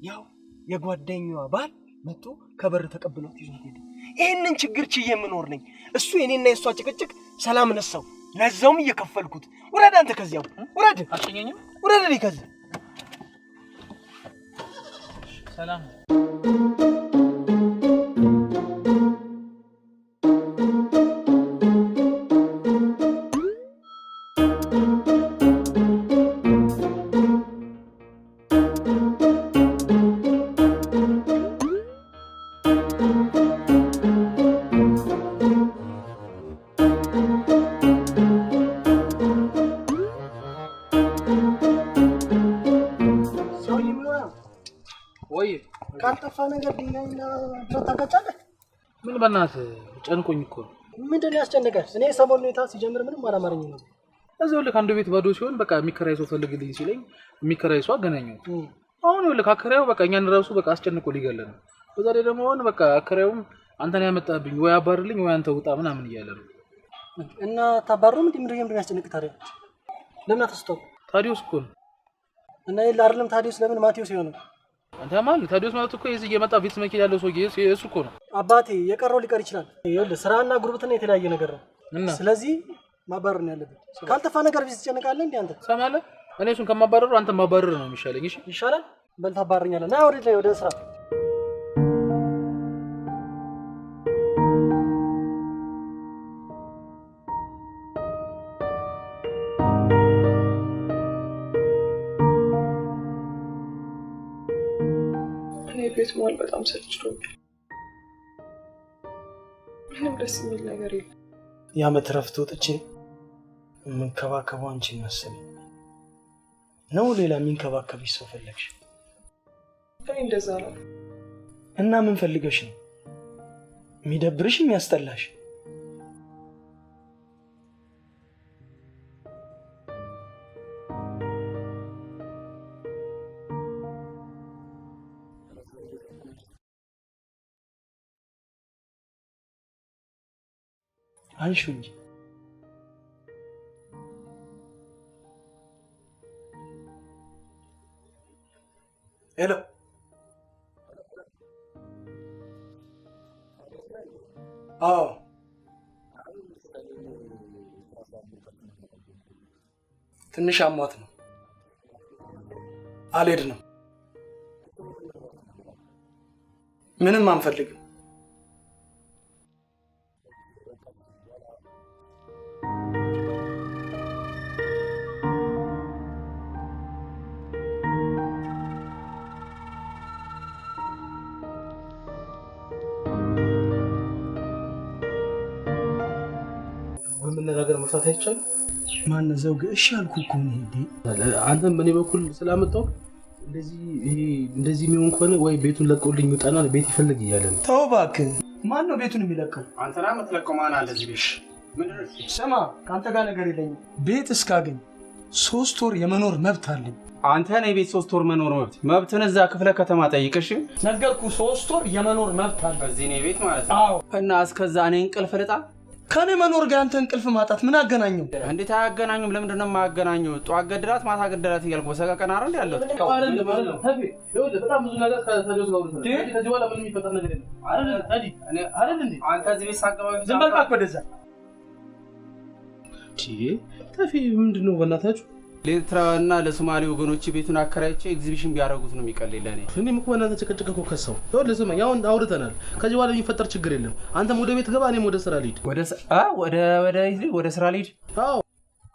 ያው የጓደኛዋ ባል መጥቶ ከበር ተቀብሏት ይዞ ሄደ። ይሄንን ችግር ችዬ የምኖር ነኝ። እሱ የኔና የሷ ጭቅጭቅ ሰላም ነሳው። ለዛውም እየከፈልኩት። ውረድ አንተ ከዚያው ውረድ። አሸኘኝ ውረድ ልይ ከዚህ ሰላም ካልጠፋ ነገር ዲናና ተታቀጫለህ። ምን በእናትህ ጨንቆኝ እኮ ነው። ምንድን ያስጨነቀህ? እኔ ሰሞኑን ሁኔታ ሲጀምር ምንም አላማረኝም ነው። እዛው ልክ አንዱ ቤት ባዶ ሲሆን በቃ የሚከራይ ሰው ፈልግልኝ ሲለኝ የሚከራይ ሰው አገናኘው። አሁን ልክ አከራዩ በቃ እኛን ራሱ በቃ አስጨንቆ ሊገለን ነው። በዛ ላይ ደግሞ አሁን በቃ አከራዩም አንተን ያመጣብኝ ወይ አባርልኝ ወይ አንተ ውጣ ምናምን እያለ ነው። እና ታባሩም ምንድን ያስጨንቅ ታዲያ? ለምን አትስተው? ታዲዮስ እኮ ነው። እና ይላ አይደለም ታዲዮስ ለምን ማቴዎስ ይሆናል? አንተ ማለት ታዲዮስ ማለት እኮ የዚህ የመጣ ቪትስ መኪና ያለው ሰውዬ እሱ እኮ ነው። አባቴ የቀረው ሊቀር ይችላል። ይኸውልህ ስራና ጉርብትና የተለያየ ነገር ነው። ስለዚህ ማባረር ነው ያለብን። ካልጠፋ ነገር ቢስ ትጨነቃለህ እንዴ አንተ? ሰማለህ? እኔ እሱን ከማባረሩ አንተ ማባረር ነው የሚሻለኝ። እሺ ይሻላል። በል ታባረኛለህ። ና ወደ ስራ። ቤት መዋል በጣም ሰልችቶኛል። ምንም ደስ የሚል ነገር የለም። የዓመት እረፍት ወጥቼ የምንከባከበው አንቺን መሰለኝ ነው። ሌላ የሚንከባከብሽ ሰው ፈለግሽ? እኔ እንደዛ ነው። እና ምን ፈልገሽ ነው? የሚደብርሽ የሚያስጠላሽ? አንሹ እንጂ ሄሎ አዎ ትንሽ አሟት ነው አልሄድንም ምንም አንፈልግም ነገር መስራት አይቻልም። ማን ዘውግ እሺ አልኩ እኮ ነው እንዴ አንተም በኔ በኩል ስላመጣው እንደዚህ የሚሆን ከሆነ ወይ ቤቱን ለቆልኝ ይውጣና ቤት ይፈልግ እያለ ነው። ተው እባክህ። ማን ነው ቤቱን የሚለቀው? አንተና የምትለቀው ማን አለ እዚህ ቤት? ስማ ከአንተ ጋር ነገር የለኝም። ቤት እስካገኝ 3 ወር የመኖር መብት አለኝ። አንተ ነው የቤት 3 ወር መኖር መብትን እዛ ክፍለ ከተማ ጠይቅሽ። ነገርኩ 3 ወር የመኖር መብት አለ በዚህ ነው ቤት ማለት ነው። አዎ እና እስከዛ እኔ እንቅልፍ ልጣ ከኔ መኖር ጋር አንተ እንቅልፍ ማጣት ምን አገናኘው? እንዴት አያገናኙም? ለምንድን ነው የማያገናኘው? ጧት ገድላት ማታ ገድላት እያልኩ በሰቀቀን አይደል ያለው? በጣም ብዙ ነገር ከታዲዮስ ጋር ነው። ከዚህ በኋላ ምንም የሚፈጠር ነገር የለም አይደል እንዴ? አንተ እዚህ ቤት ሳገባ ዝም በል እባክህ ወደዛ። ተፊ ምንድነው በእናታችሁ? ለኤርትራና ለሶማሌ ወገኖች ቤቱን አከራይቼ ኤግዚቢሽን ቢያደርጉት ነው የሚቀልኝ ለኔ። እኔም እኮ እናንተ ጭቅጭቅ እኮ ከሰው ይኸውልህ፣ ስማኝ አሁን አውርተናል። ከዚህ በኋላ የሚፈጠር ችግር የለም። አንተም ወደ ቤት ገባ፣ እኔም ወደ ስራ ልሂድ። ወደ ስራ ልሂድ? አዎ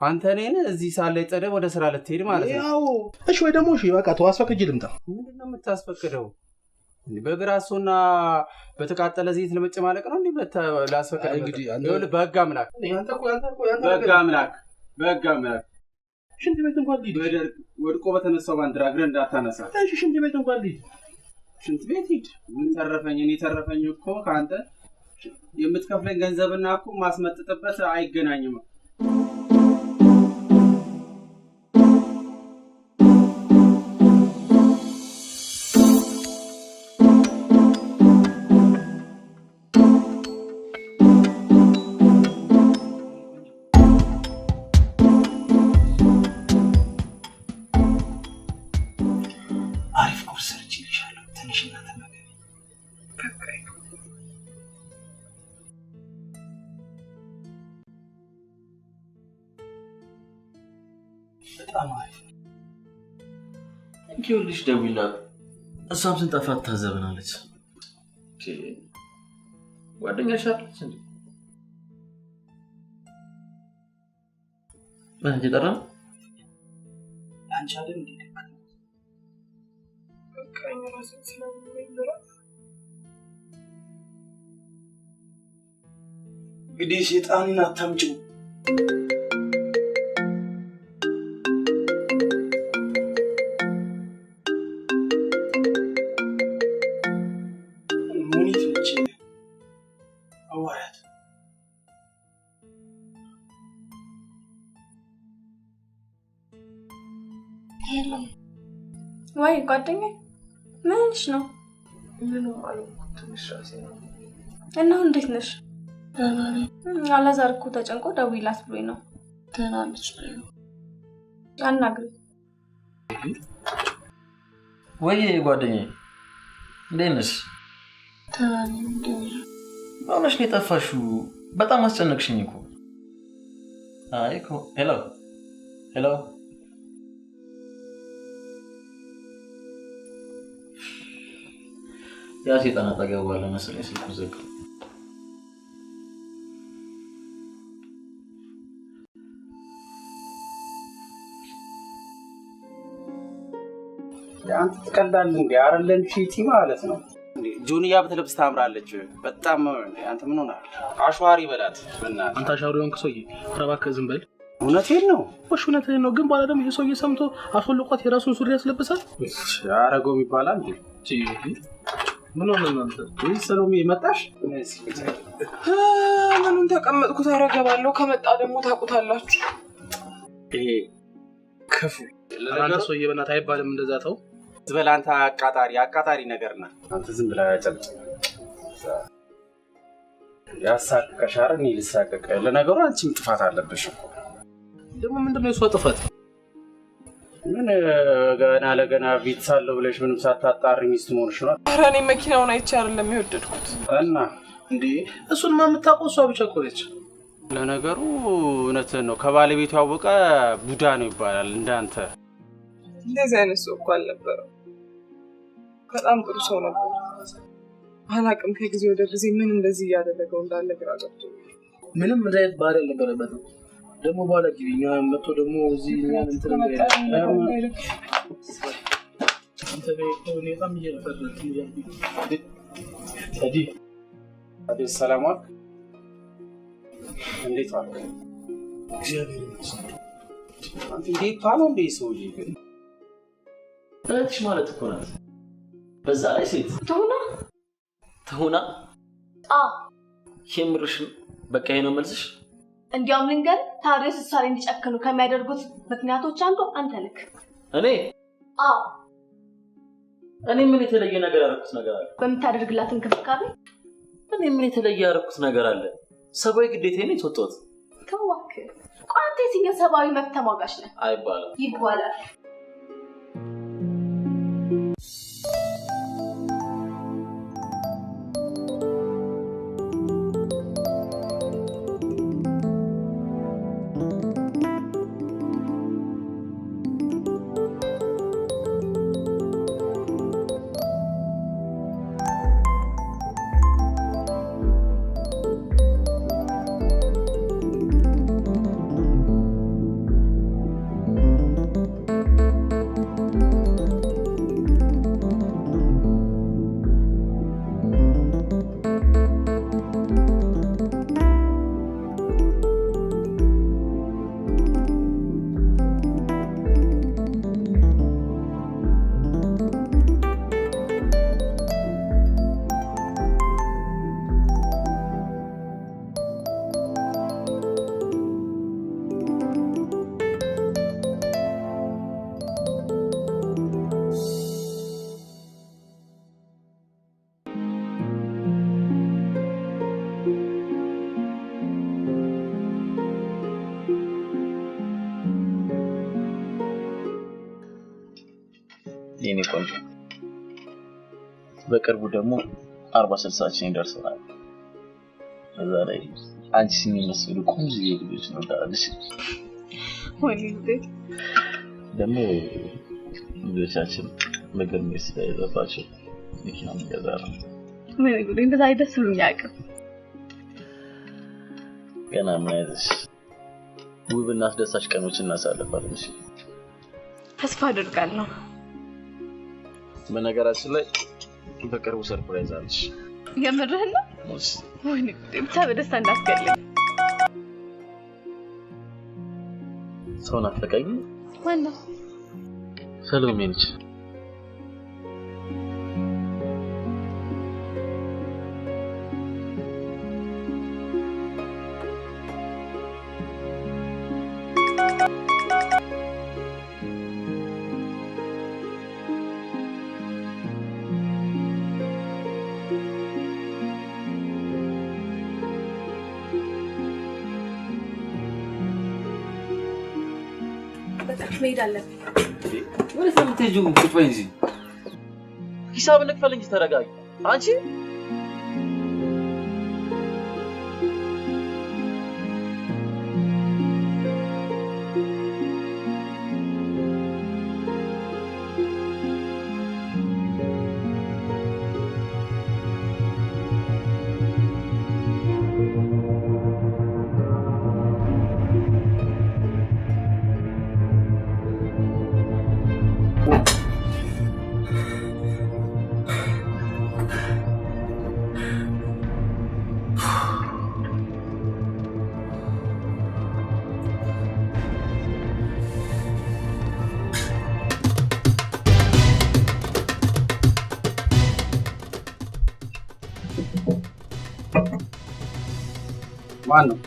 አንተ እኔን እዚህ ሳለ ጠደ ወደ ስራ ልትሄድ ማለት ነው? አዎ እሺ። ወይ ደግሞ እሺ በቃ ተዋስፈቅጅ ልምጣ። ምንድን ነው የምታስፈቅደው? በግራሶና በተቃጠለ ዘይት ለመጨማለቅ ነው እንዴ? ላስፈቅድ እንግዲህ በህግ አምላክ በህግ አምላክ ሽንት ቤት እንኳን ሊድ በደርግ ወድቆ በተነሳው ባንዲራ እግር እንዳታነሳ። እሺ ሽንት ቤት እንኳን ሊድ ሽንት ቤት ሂድ። ምን ተረፈኝ? እኔ ተረፈኝ እኮ ካንተ የምትከፍለኝ ገንዘብና እኮ ማስመጥጥበት አይገናኝም። አሪፍ ቁርስ ሰርቼልሻለሁ። ትንሽና ተመገቢ። በጣም አሪፍ። ይኸውልሽ ደውይላት። እሷም ስንጠፋት ታዘብናለች። ጓደኛሽ አለች እንዴ? አንቺ ጠራ አንቺ አይደል እንዴ? በቃኝ ራሴን ስለምወይራ እንግዲህ ሸይጣንን አታምጪው። ወይ ጓደኛዬ ምንሽ ነው? ምንም ትንሽ ራሴ ነው። እና እንዴት ነሽ? ደህና ነኝ። አላዛር እኮ ተጨንቆ ደውይላት ብሎኝ ነው። ደህና ነች ነው? አናግሪ። ወይ ጓደኛዬ እንዴት ነሽ? ደህና ነኝ። ማለሽ ነው የጠፋሽው? በጣም አስጨነቅሽኝ እኮ። አይ እኮ ሄሎ ሄሎ ያ ሴጣን አጠገቡ ባለ መሰለኝ ስልኩን ዘጋ። አንተ ትቀልዳለህ እንዴ? አይደለም ሺቲ ማለት ነው እንዴ? ጆንያ ብትለብስ ታምራለች በጣም እንዴ። አንተ ምን ሆነህ? አሽዋሪ በላት በእናትህ። አንተ አሻሪ ሆንክ ሰውዬ። ኧረ እባክህ ዝም በል። እውነቴን ነው። እሺ እውነቴን ነው። ግን በኋላ ደግሞ ይሄ ሰውዬ ሰምቶ አስወልቋት የራሱን ሱሪ ያስለብሳል። አረገውም ይባላል እንዴ? ምን ሆነ እናንተ? ወይ ሰሎሜ መጣሽ? ምኑን ተቀመጥኩት አረገባለሁ። ከመጣ ደግሞ ታውቁታላችሁ። ይሄ ክፉ አንተ ሰውዬ በእናትህ አይባልም እንደዛ። ተው ዝበል አንተ አቃጣሪ ነገር ነህ አንተ። ዝም ብለህ ያጨብጭ ያሳቀሻር እኔ ልሳቀቅ። ለነገሩ አንቺም ጥፋት አለብሽ እኮ። ደግሞ ምንድነው የሷ ጥፋት? ምን ገና ለገና ቤት ሳለው ብለሽ ምንም ሳታጣሪ ሚስት ሆነሽ ነው? ኧረ እኔ መኪናውን አይቼ አይደለም የወደድኩት። እና እንዴ እሱንማ የምታውቀው እሷ ብቻ እኮ ነች። ለነገሩ እውነትህን ነው። ከባለቤቱ ያወቀ ቡዳ ነው ይባላል። እንዳንተ እንደዚህ አይነት ሰው እኮ አልነበረም። በጣም ጥሩ ሰው ነበር። አላውቅም ከጊዜ ወደ ጊዜ ምን እንደዚህ እያደረገው እንዳለ ግራ ገብቶኛል። ምንም እንዳይት ባህል አልነበረበትም። ደግሞ በኋላ ጊዜኛ መጥቶ ደግሞ እዚህ እኛን እንትን አንተ በጣም እየፈረድክ አዲስ ሰላም ዋልክ። እንዴት ዋልክ? እግዚአብሔር ይመስገን። አንተ እንዴት ታለው እንዴ ሰውዬ? ግን እህትሽ ማለት እኮ ናት። በዛ ላይ ሴት ተሆና የምርሽን በቃ ይሄ ነው መልስሽ? እንዲያውም ልንገር ታዲያስ እሷ ላይ እንዲጨክኑ ከሚያደርጉት ምክንያቶች አንዱ አንተ ነህ። እኔ ምን የተለየ ነገር ያደረኩት ነገር አለ? በምታደርግላት እንክብካቤ እኔ ምን የተለየ ያደረኩት ነገር አለ? ሰብአዊ ግዴታዬን የተወጣሁት። ተዋክ ቋንቴ የትኛው ሰብአዊ መብት ተሟጋች ነህ? አይባልም። ይባላል። የኔ ቆንጆ በቅርቡ ደግሞ 40-60ችን ይደርሰናል። እዛ ላይ አንቺ የሚመስሉ ቆንጆ ልጆች ነው ዳልሽ። ወይኔ ደግሞ ልጆቻችን ምግብ ሜስ ላይ ዘፋቸው መኪና ይገዛሉ። ምን ጉድ እንደዛ አይደስሉኝ ያቀም ገና ማይዘሽ ውብና አስደሳች ቀኖችን እናሳልፋለን። እሺ ተስፋ አደርጋለሁ። በነገራችን ላይ በቅርቡ ሰርፕራይዝ አለሽ። የምርህን ነው? ወይኔ ብቻ በደስታ እንዳስገልኝ። ሰው ናፈቀኝ። ማን ነው? ሰሎሜ ነች። መሄድ አለብኝ። ወደ ሰምተጁ ቁጭ በይ እንጂ ሂሳብ እንክፈል እንጂ ተረጋጊ አንቺ። ማነው?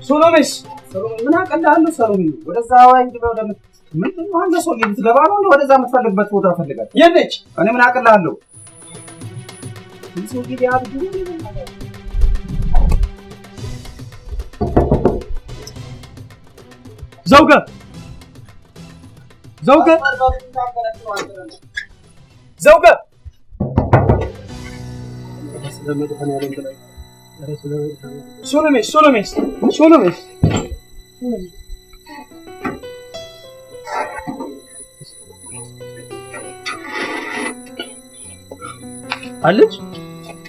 ሶሎሜስ ምን አቀላሉ? ሰሎሜ ወደዛ ዋይ ግባ። ምን አንተ ሰው ልትገባ ነው? ወደዛ የምትፈልግበት ቦታ ፈልጋት። የነች እኔ ምን አቀላሉ? እንዴ ያብዱ ዘውገ ሶሎሜስ አለች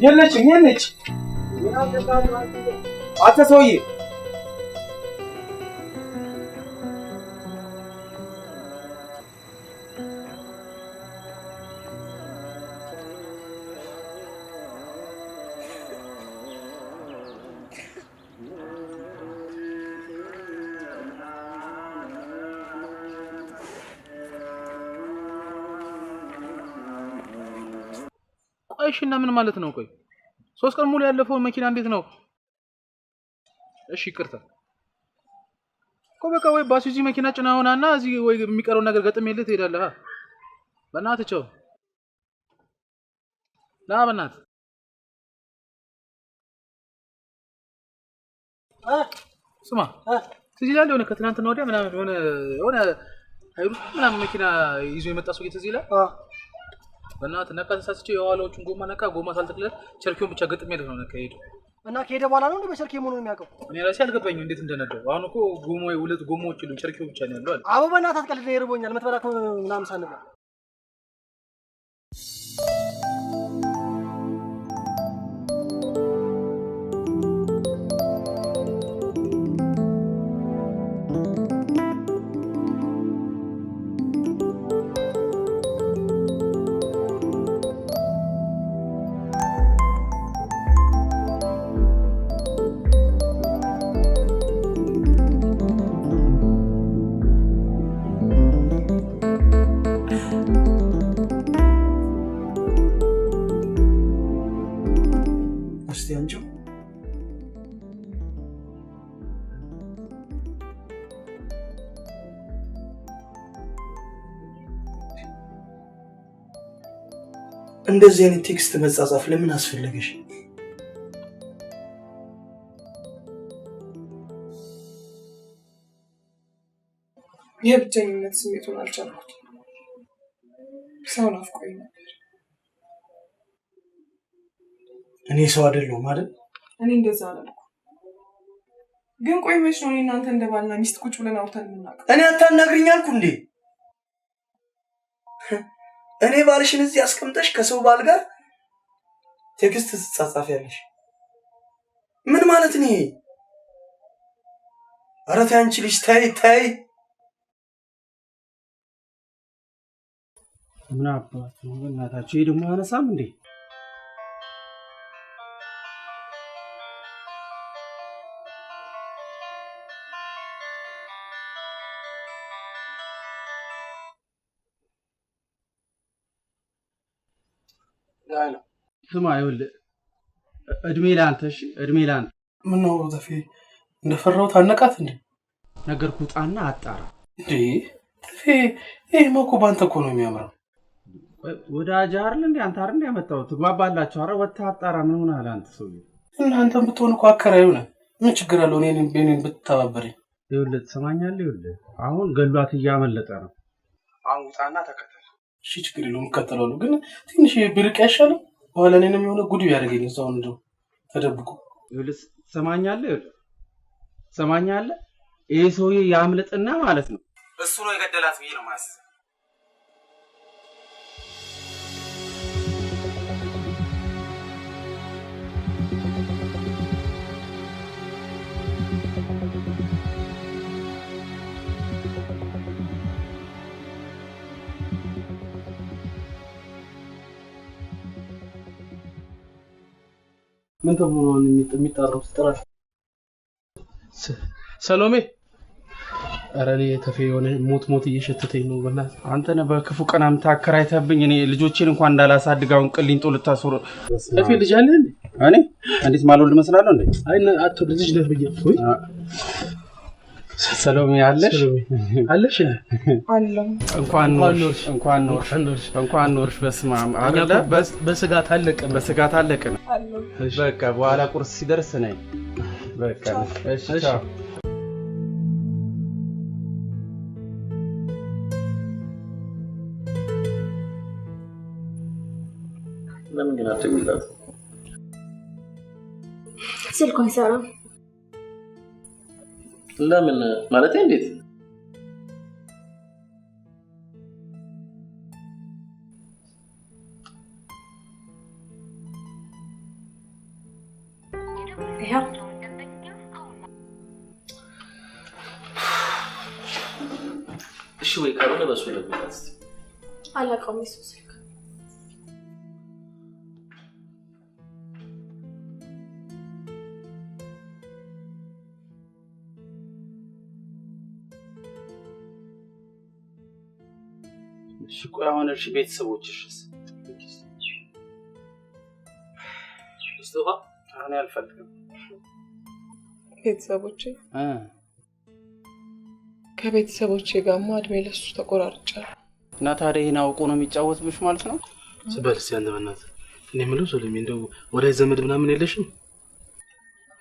የለችም። አንተ ሰውዬ ቆይሽና ምን ማለት ነው? ቆይ 3 ቀን ሙሉ ያለፈው መኪና እንዴት ነው? እሺ ይቅርታ እኮ በቃ ወይ ባሱዚ መኪና ጭና ሆናና እዚህ ወይ የሚቀረው ነገር ገጥሜልህ ትሄዳለህ። በእናትህ ቻው ና በእናትህ ስማ ትዝ ይላል የሆነ ከትናንትና ወዲያ ምናምን የሆነ አይሩስ ምናምን መኪና ይዞ የመጣ ሰው ትዝ ይላል። በእናትህ ነካ ተሳስቼ የኋላዎቹን ጎማ ነካ ጎማ ሳልተክለት ቸርኪውን ብቻ ገጥሜልህ ነው ነካ ሄደ እና ከሄደ በኋላ ነው እንደ በቸርኬ መሆኑን የሚያውቀው። እኔ ራሴ አልገባኝም እንዴት እንደነዳው። አሁን እኮ ጎማው ሁለት ጎማዎች ይሉን ቸርኪው ብቻ ነው ያለው አለ። አዎ በእናትህ አትቀልድ፣ ይርቦኛል። መትበላ ምናምን ሳንባ አንቺው እንደዚህ አይነት ቴክስት መጻጻፍ ለምን አስፈለገሽ? የብቸኝነት ስሜቱን አልቻልኩት። ሰው ናፍቆኝ ነበር። እኔ ሰው አይደለሁም አይደል? እኔ እንደዛ አላልኩም። ግን ቆይ መች ነው እናንተ እንደ ባልና ሚስት ቁጭ ብለን አውርተን የምናውቀው? እኔ አታናግሪኝ አልኩ እንዴ? እኔ ባልሽን እዚህ አስቀምጠሽ ከሰው ባል ጋር ቴክስት ትጻጻፊያለሽ? ምን ማለት ነው ይሄ? ኧረ ተይ አንቺ ልጅ ተይ። ምን አባት ነው በእናታችሁ? ይሄ ደግሞ አነሳም እንዴ? ስማ ይኸውልህ፣ እድሜ ላንተ እሺ፣ እድሜ ላንተ። ምን ነው ተፌ እንደፈራሁት አነቃት እንዴ? ነገርኩህ፣ ውጣና አጣራ እንዴ ተፌ። ይሄማ እኮ ባንተ እኮ ነው የሚያምረው። ወዳጅ አይደል እንዴ? አንተ አይደል ያመጣው? ትግባባላችሁ? ኧረ ወጥተህ አጣራ። ምን ሆነሃል አንተ ሰውዬ? እናንተም ብትሆን እኮ አከራዩ ነህ። ምን ችግር አለው እኔን ብትተባበረኝ? ይኸውልህ ትሰማኛለህ? ይኸውልህ አሁን ገሏት እያመለጠ ነው። አሁን ውጣና ተከተል። እሺ ችግር የለውም እከተላለሁ። ግን ትንሽ ብርቅ ያሻለው በኋላ እኔንም የሆነ ጉድ ያደርገኝ እዛው እንደው ተደብቆ። ይኸውልህ ትሰማኛለህ? ትሰማኛለህ? ይሄ ሰውዬ ያምልጥና ማለት ነው እሱ ነው የገደላት ብዬ ነው የማስበው። ምን ተብሎ ነው የሚጣራው? ጥራት ሰሎሜ። ኧረ እኔ ተፌ የሆነ ሞት እየሸተተኝ ነው። በእናትህ አንተ ነህ በክፉ ቀን አከራይተህብኝ እኔ ልጆቼን እንኳን እንዳላሳድጋውን ቅሊንጦ ልታስወር። ተፌ ልጅ አለህ እንዴ? እኔ እንዴት ማልወልድ መስላለሁ እንዴ? አይ አቶ ልጅ ነህ ብዬ። ወይ ሰሎሜ አለሽ? አለሽ? አለም እንኳን ኖርሽ። በስመ አብ አይደለ? በስጋት አለቀን። በቃ በኋላ ቁርስ ሲደርስ ነኝ። በቃ እሺ ቻው። ለምን ግን አትደውይላት? ስልኩ አይሰራም። ለምን ማለት እንዴት? እሺ ወይ ካልሆነ በሱ ለምን አላውቀውም እሱ ስልክ። እሺ ቆይ አሁን እሺ ቤተሰቦችሽስ? እስቶፋ አሁን አልፈልግም። ቤተሰቦቼ ከቤተሰቦቼ ጋርማ እድሜ ለሱ ተቆራርጫለሁ። እና ታዲያ ይሄን አውቆ ነው የሚጫወትብሽ ማለት ነው? ስበልስ ያንተ በእናትህ። እኔ የምለው ሰሎሜ እንደው ወዳጅ ዘመድ ምናምን የለሽም?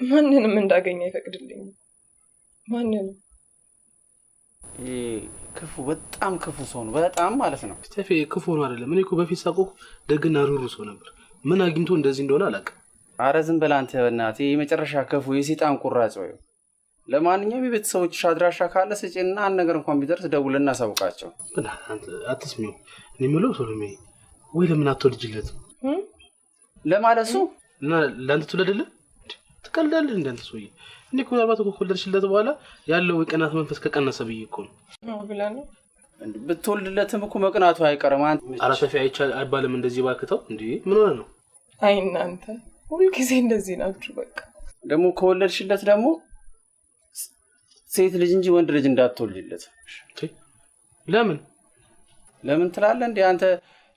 ማንንም እንዳገኘ አይፈቅድልኝም። ማንንም ክፉ በጣም ክፉ ሰው ነው። በጣም ማለት ነው። ተፌ ክፉ ነው አይደለም። እኔ እኮ በፊት ሳቆቅ ደግና ሩሩ ሰው ነበር። ምን አግኝቶ እንደዚህ እንደሆነ አላውቅም። አረ ዝም በል አንተ በእናትህ። የመጨረሻ ክፉ የሰይጣን ቁራጭ ወይ። ለማንኛውም የቤተሰቦችሽ አድራሻ ካለ ስጪና አንድ ነገር እንኳን ቢደርስ ደውልና እናሳውቃቸው። አንተ አትስሚው። እኔ የምለው ሰሎሜ ወይ ለምን አትወልጂለት? ለማለሱ እና ለአንተ ትወልድልህ? ትቀልዳለህ እንደ አንተ ሰውዬ። እኔ እኮ ምናልባት እኮ ከወለድሽለት በኋላ ያለው የቅናት መንፈስ ከቀነሰ ብዬ እኮ ነው። ብለህ ነው? ብትወልድለትም እኮ መቅናቱ አይቀርም። አንተ ኧረ ተፌ አይባልም እንደዚህ ባክተው። እንዴ ምን ሆነ ነው? አይ እናንተ ሁልጊዜ እንደዚህ ናችሁ። በቃ ደግሞ ከወለድሽለት ደግሞ ሴት ልጅ እንጂ ወንድ ልጅ እንዳትወልድለት። ለምን ትላለህ እንዴ? አንተ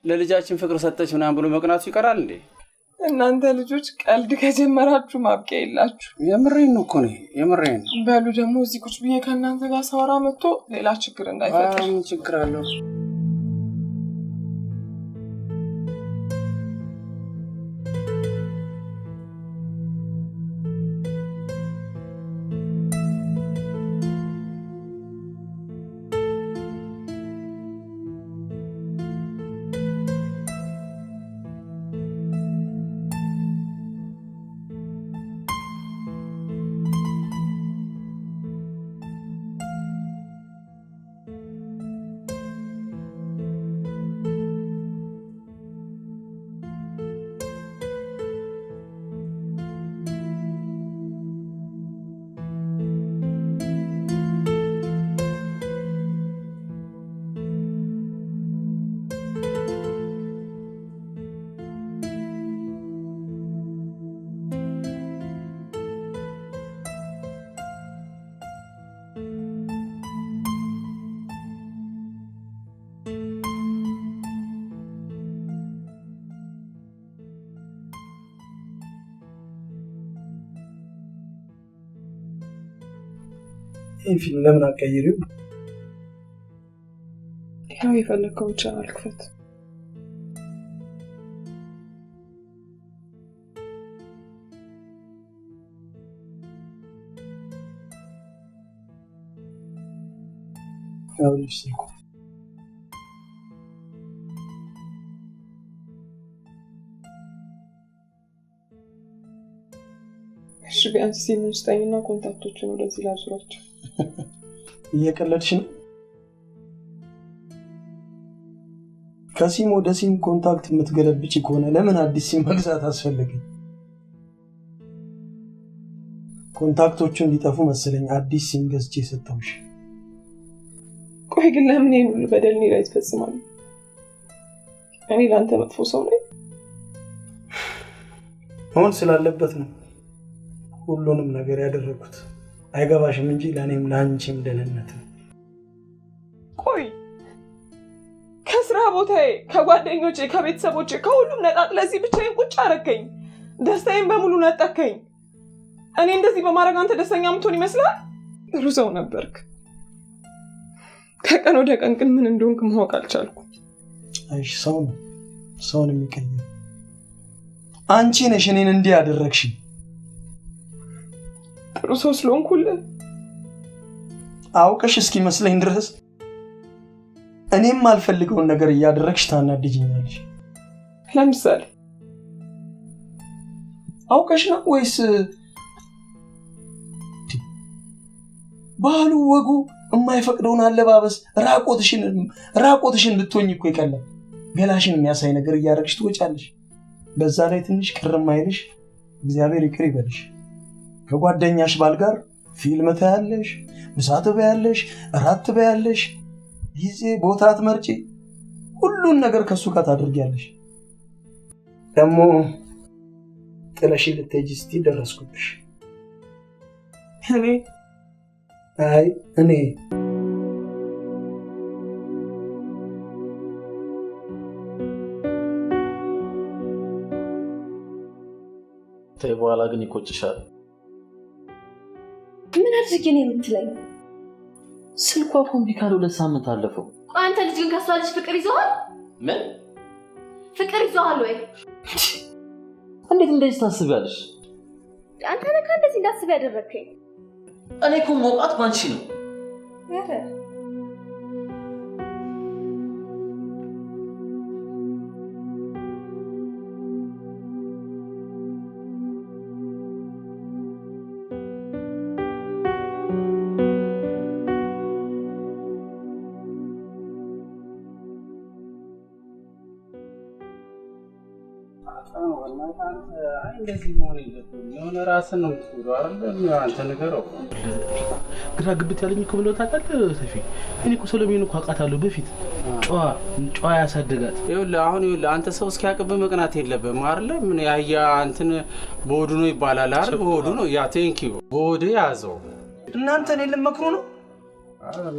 ለልጃችን ፍቅር ሰጠች ምናምን ብሎ መቅናቱ ይቀራል እንዴ? እናንተ ልጆች ቀልድ ከጀመራችሁ ማብቂያ የላችሁ። የምሬን ነው እኮ ነው፣ የምሬን። በሉ ደግሞ እዚህ ቁጭ ብዬ ከእናንተ ጋር ሳወራ መጥቶ ሌላ ችግር እንዳይፈጠር። ምን ችግር አለው? ይህን ፊልም ለምን አትቀይሪው? ያው የፈለግከውን ቻናል ክፈት። ያው ልጅ ስልኩ እሺ ቢያንስ ሲሙን ስጠኝና ኮንታክቶችን ወደዚህ ላዙራቸው። እየቀለድሽ ነው? ከሲም ወደ ሲም ኮንታክት የምትገለብጪ ከሆነ ለምን አዲስ ሲም መግዛት አስፈለገ? ኮንታክቶቹ እንዲጠፉ መሰለኝ አዲስ ሲም ገዝቼ ሰጠሁሽ። ቆይ ግን ለምን ይሄን ሁሉ በደል እኔ ላይ ትፈጽማለህ? እኔ ለአንተ መጥፎ ሰው ነኝ? አሁን ስላለበት ነው ሁሉንም ነገር ያደረኩት። አይገባሽም እንጂ ለእኔም ለአንቺም ደህንነት ነው። ቆይ ከስራ ቦታዬ፣ ከጓደኞቼ፣ ከቤተሰቦቼ ከሁሉም ነጣጥለህ እዚህ ብቻዬን ቁጭ አደረከኝ። ደስታዬን በሙሉ ነጠከኝ። እኔ እንደዚህ በማድረግ አንተ ደስተኛ የምትሆን ይመስላል? ጥሩ ሰው ነበርክ። ከቀን ወደ ቀን ግን ምን እንደሆንክ ማወቅ አልቻልኩም። አይሽ ሰው ነው ሰውን የሚቀየር። አንቺ ነሽ እኔን እንዲህ ያደረግሽ። ጥሩ ሰው ስለሆንኩልህ አውቀሽ እስኪመስለኝ ድረስ እኔም አልፈልገውን ነገር እያደረግሽ ታናድጅኛለሽ። ለምሳሌ አውቀሽ ነው ወይስ ባህሉ ወጉ የማይፈቅደውን አለባበስ ራቆትሽን ልትሆኝ እኮ ይቀላል። ገላሽን የሚያሳይ ነገር እያደረግሽ ትወጫለሽ። በዛ ላይ ትንሽ ቅር የማይልሽ እግዚአብሔር ይቅር ይበልሽ። ከጓደኛሽ ባል ጋር ፊልም ታያለሽ፣ ምሳ ትበያለሽ፣ እራት ትበያለሽ፣ ጊዜ ቦታ ትመርጪ፣ ሁሉን ነገር ከሱ ጋር ታደርጊያለሽ። ደግሞ ጥለሽ ልትሄጂ ስትይ ደረስኩብሽ። እኔ ተይ በኋላ ግን ይቆጭሻል። ምን አድርጌ ነው የምትለኝ? ስልኳ ኮምፒውተር 2 ሳምንት አለፈው። አንተ ልጅ ግን ከሷ ልጅ ፍቅር ይዘዋል? ምን ፍቅር ይዘዋል ወይ? እንዴት እንደዚህ ታስቢያለሽ? አንተ ነህ እንደዚህ እንዳስብ ያደረከኝ። እኔ እኮ መውቃት ባንቺ ነው። እንደዚህ መሆን የለብህም። የሆነ ራስን ነው የምትጎዳው አይደል? አንተ ንገረው። ግራ ግብት ያለኝ እኮ ብለው ታውቃለህ ሰፊ። እኔ እኮ ሰሎሜን እኮ አውቃታለሁ በፊት ጨዋ ያሳደጋት። ይኸውልህ አንተ ሰው እስኪያቅብህ መቅናት የለብህም አይደል? ምን ያያ እንትን በሆዱ ነው ይባላል አይደል? በሆዱ ነው ያ ቴንኪው በሆዱ ያዘው። እናንተ እኔን ልትመክሩ ነው?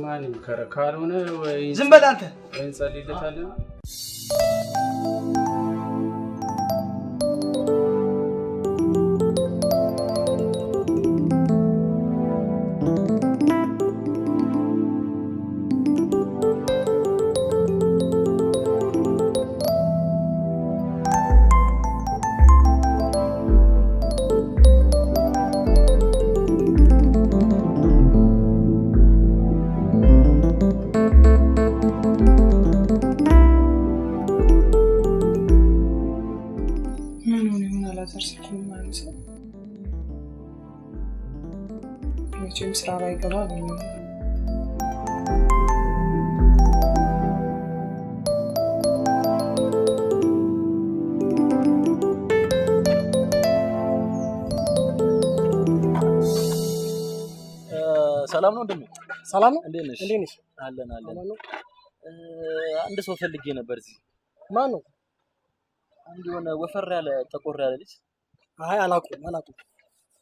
ማን ይምከረ? ካልሆነ ወይ ዝም በል አንተ። ወይ እንጸልይለታለን። መቼም ስራ ላይ ገባ ነው። ሰላም ነው እንደምን? ሰላም ነው። እንዴት ነሽ? አለን። አንድ ሰው ፈልጌ ነበር እዚህ። ማን ነው? አንድ የሆነ ወፈር ያለ ጠቆር ያለ ልጅ። አይ አላውቅም።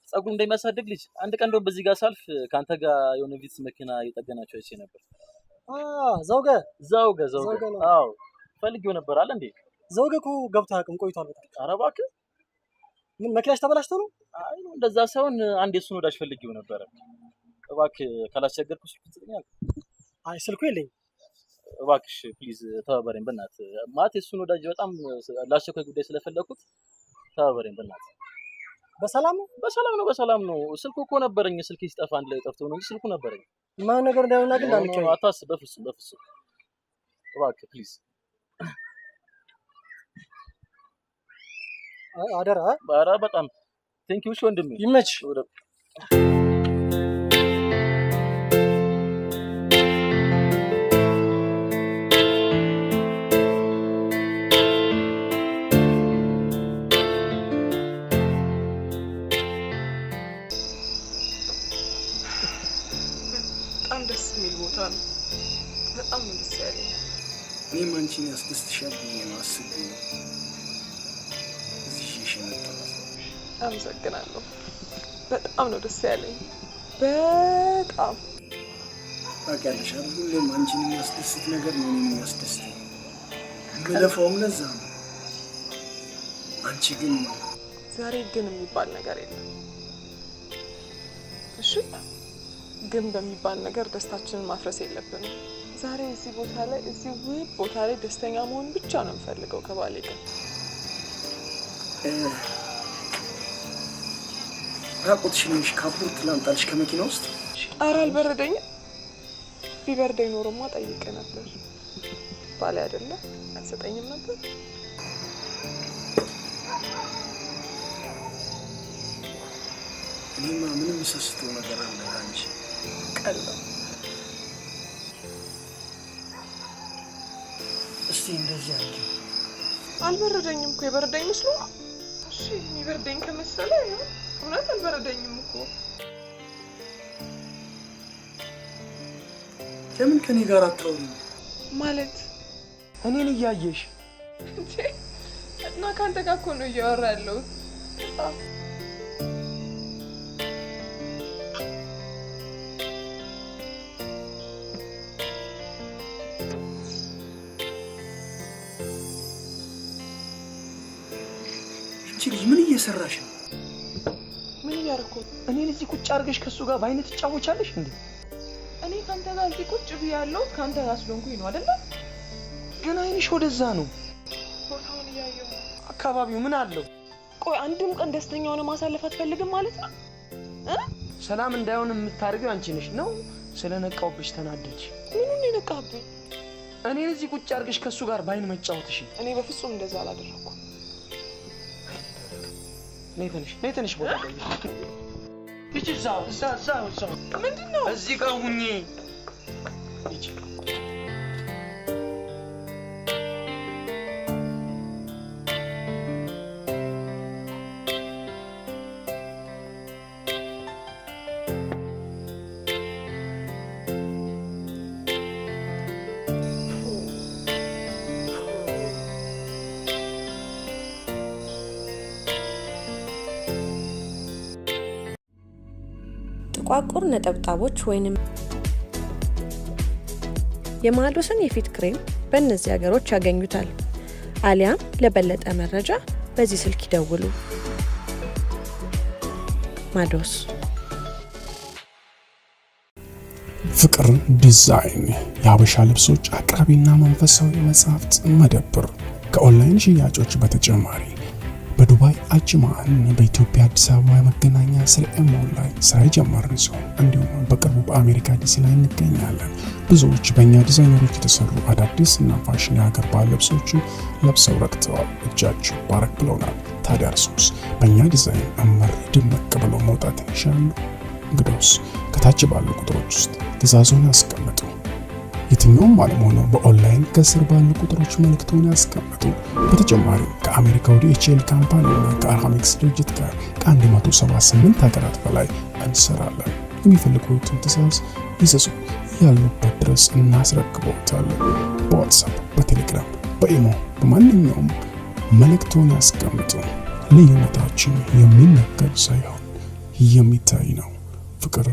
ጸጉር እንደሚያሳድግ ልጅ። አንድ ቀን እንደውም በዚህ ጋር ሳልፍ ካንተ ጋር የሆነ ቪትስ መኪና እየጠገናቸው አይቼ ነበር። ዘውገ አዎ ፈልጌው ነበር አለ እንዴ? ዘውገ እኮ ገብቶ አያውቅም፣ ቆይቷል በጣም። ኧረ እባክህ ምን መኪናሽ ተበላሽቶ ነው? አይ እንደዛ ሳይሆን አንድ የሱን ወዳጅ ፈልጌው ነበር። እባክህ ካላስቸገርኩሽ ስልክ ትሰጠኛለህ? አይ ስልኩ የለኝም። እባክሽ ፕሊዝ ተባበረኝ በእናትህ። ማለት የእሱን ወዳጅ በጣም ለአስቸኳይ ጉዳይ ስለፈለኩት ተባበረኝ በእናትህ። በሰላም ነው? በሰላም ነው። ስልኩ እኮ ነበረኝ። ስልኬ ሲጠፋ አንድ ላይ ጠፍቶ ነው እንጂ ስልኩ ነበረኝ። ማን ነገር እንዳይሆንና ግን እንዳንከኝ አታስብ። በፍጹም እባክህ ፕሊዝ አደራ። ኧረ በጣም ቴንኪው። እሺ ወንድሜ ይመች። በጣም ደስ የሚል ቦታ ነው። በጣም ነው ደስ ያለኝ። እኔም አንቺን ያስደስትሻል ብዬ ነው አስቤ እዚህ የመጣሁት። አመሰግናለሁ። በጣም ነው ደስ ያለኝ። በጣም ታውቂያለሽ አይደል? ሁሌም አንቺን የሚያስደስት ነገር ነው እኔን የሚያስደስተኝ። የምለፋውም ለዛ ነው። አንቺ ግን ዛሬ ግን የሚባል ነገር የለም። እሺ ግን በሚባል ነገር ደስታችንን ማፍረስ የለብንም። ዛሬ እዚህ ቦታ ላይ እዚህ ውብ ቦታ ላይ ደስተኛ መሆን ብቻ ነው የምፈልገው ከባሌ ጋር። ራቆትሽን ነሽ። ካፖርት ላምጣልሽ ከመኪና ውስጥ? ኧረ አልበረደኝም። ቢበርደኝ ኖሮማ ጠይቄ ነበር። ባሌ አይደለ አልሰጠኝም ነበር። እኔማ ምንም ሰስተው ነገር አለ አንቺ ቀላ። እስቲ እንደዚህ አድርጊ። አልበረደኝም እኮ። የበረደኝ መስሎ ነው? እሺ የሚበርደኝ ከመሰለ እውነት አልበረደኝም እኮ። ለምን ከኔ ጋር አታወሪም? ማለት እኔን እያየሽ እና ከአንተ ጋር እኮ ነው እያወራ ያለሁት። ልጅ ምን እየሰራሽ ነው? ምን እያደረኩ? እኔን እዚህ ቁጭ አድርገሽ ከሱ ጋር በአይነት ትጫወቻለሽ እንዴ? እኔ ካንተ ጋር እዚህ ቁጭ ብያለሁ ካንተ ጋር ስለሆንኩኝ ነው አይደለ? ግን አይንሽ ወደዛ ነው። ቦታውን እያየሁ ነው። አካባቢው ምን አለው? ቆይ አንድም ቀን ደስተኛ ሆነ ማሳለፍ አትፈልግም ማለት ነው? ሰላም እንዳይሆን የምታደርጊው አንቺ ነሽ ነው? ስለነቃውብሽ ተናደድሽ? ምኑን የነቃብኝ? እኔን እዚህ ቁጭ አድርገሽ ከሱ ጋር በአይን መጫወትሽ። እኔ በፍጹም እንደዛ አላደረኩም። ነይ ትንሽ ቦታ ላይ እቺ ዛው ምንድነው? እዚህ ጋር ሁኚ። እቺ ጥቋቁር ነጠብጣቦች ወይንም የማዶስን የፊት ክሬም በእነዚህ ሀገሮች ያገኙታል። አሊያም ለበለጠ መረጃ በዚህ ስልክ ይደውሉ። ማዶስ። ፍቅር ዲዛይን የሀበሻ ልብሶች አቅራቢና መንፈሳዊ መጽሐፍት መደብር ከኦንላይን ሽያጮች በተጨማሪ በዱባይ አጅማን በኢትዮጵያ አዲስ አበባ የመገናኛ ስርዓት ሞል ላይ ስራ የጀመርን ሲሆን እንዲሁም በቅርቡ በአሜሪካ ዲሲ ላይ እንገኛለን። ብዙዎች በእኛ ዲዛይነሮች የተሰሩ አዳዲስ እና ፋሽን የሀገር ባህል ልብሶችን ለብሰው ረክተዋል። እጃችሁ ባረክ ብለውናል። ታዲያ እርሶስ በእኛ ዲዛይን እምር ድምቅ ብለው መውጣት ይሻሉ? እንግዲያውስ ከታች ባሉ ቁጥሮች ውስጥ ትዕዛዞን ያስቀምጡ። የትኛውም ዓለም ሆነው በኦንላይን ከስር ባሉ ቁጥሮች መልእክቶን ያስቀምጡ። በተጨማሪ ከአሜሪካ ወደ ኤችኤል ካምፓኒና ከአርሃሜክስ ድርጅት ጋር ከ178 ሀገራት በላይ እንሰራለን። የሚፈልጉትን ትዕዛዝ ይዘዙ፣ ያሉበት ድረስ እናስረክቦታለን። በዋትስአፕ፣ በቴሌግራም፣ በኢሞ በማንኛውም መልእክቶን ያስቀምጡ። ልዩነታችን የሚነገር ሳይሆን የሚታይ ነው። ፍቅር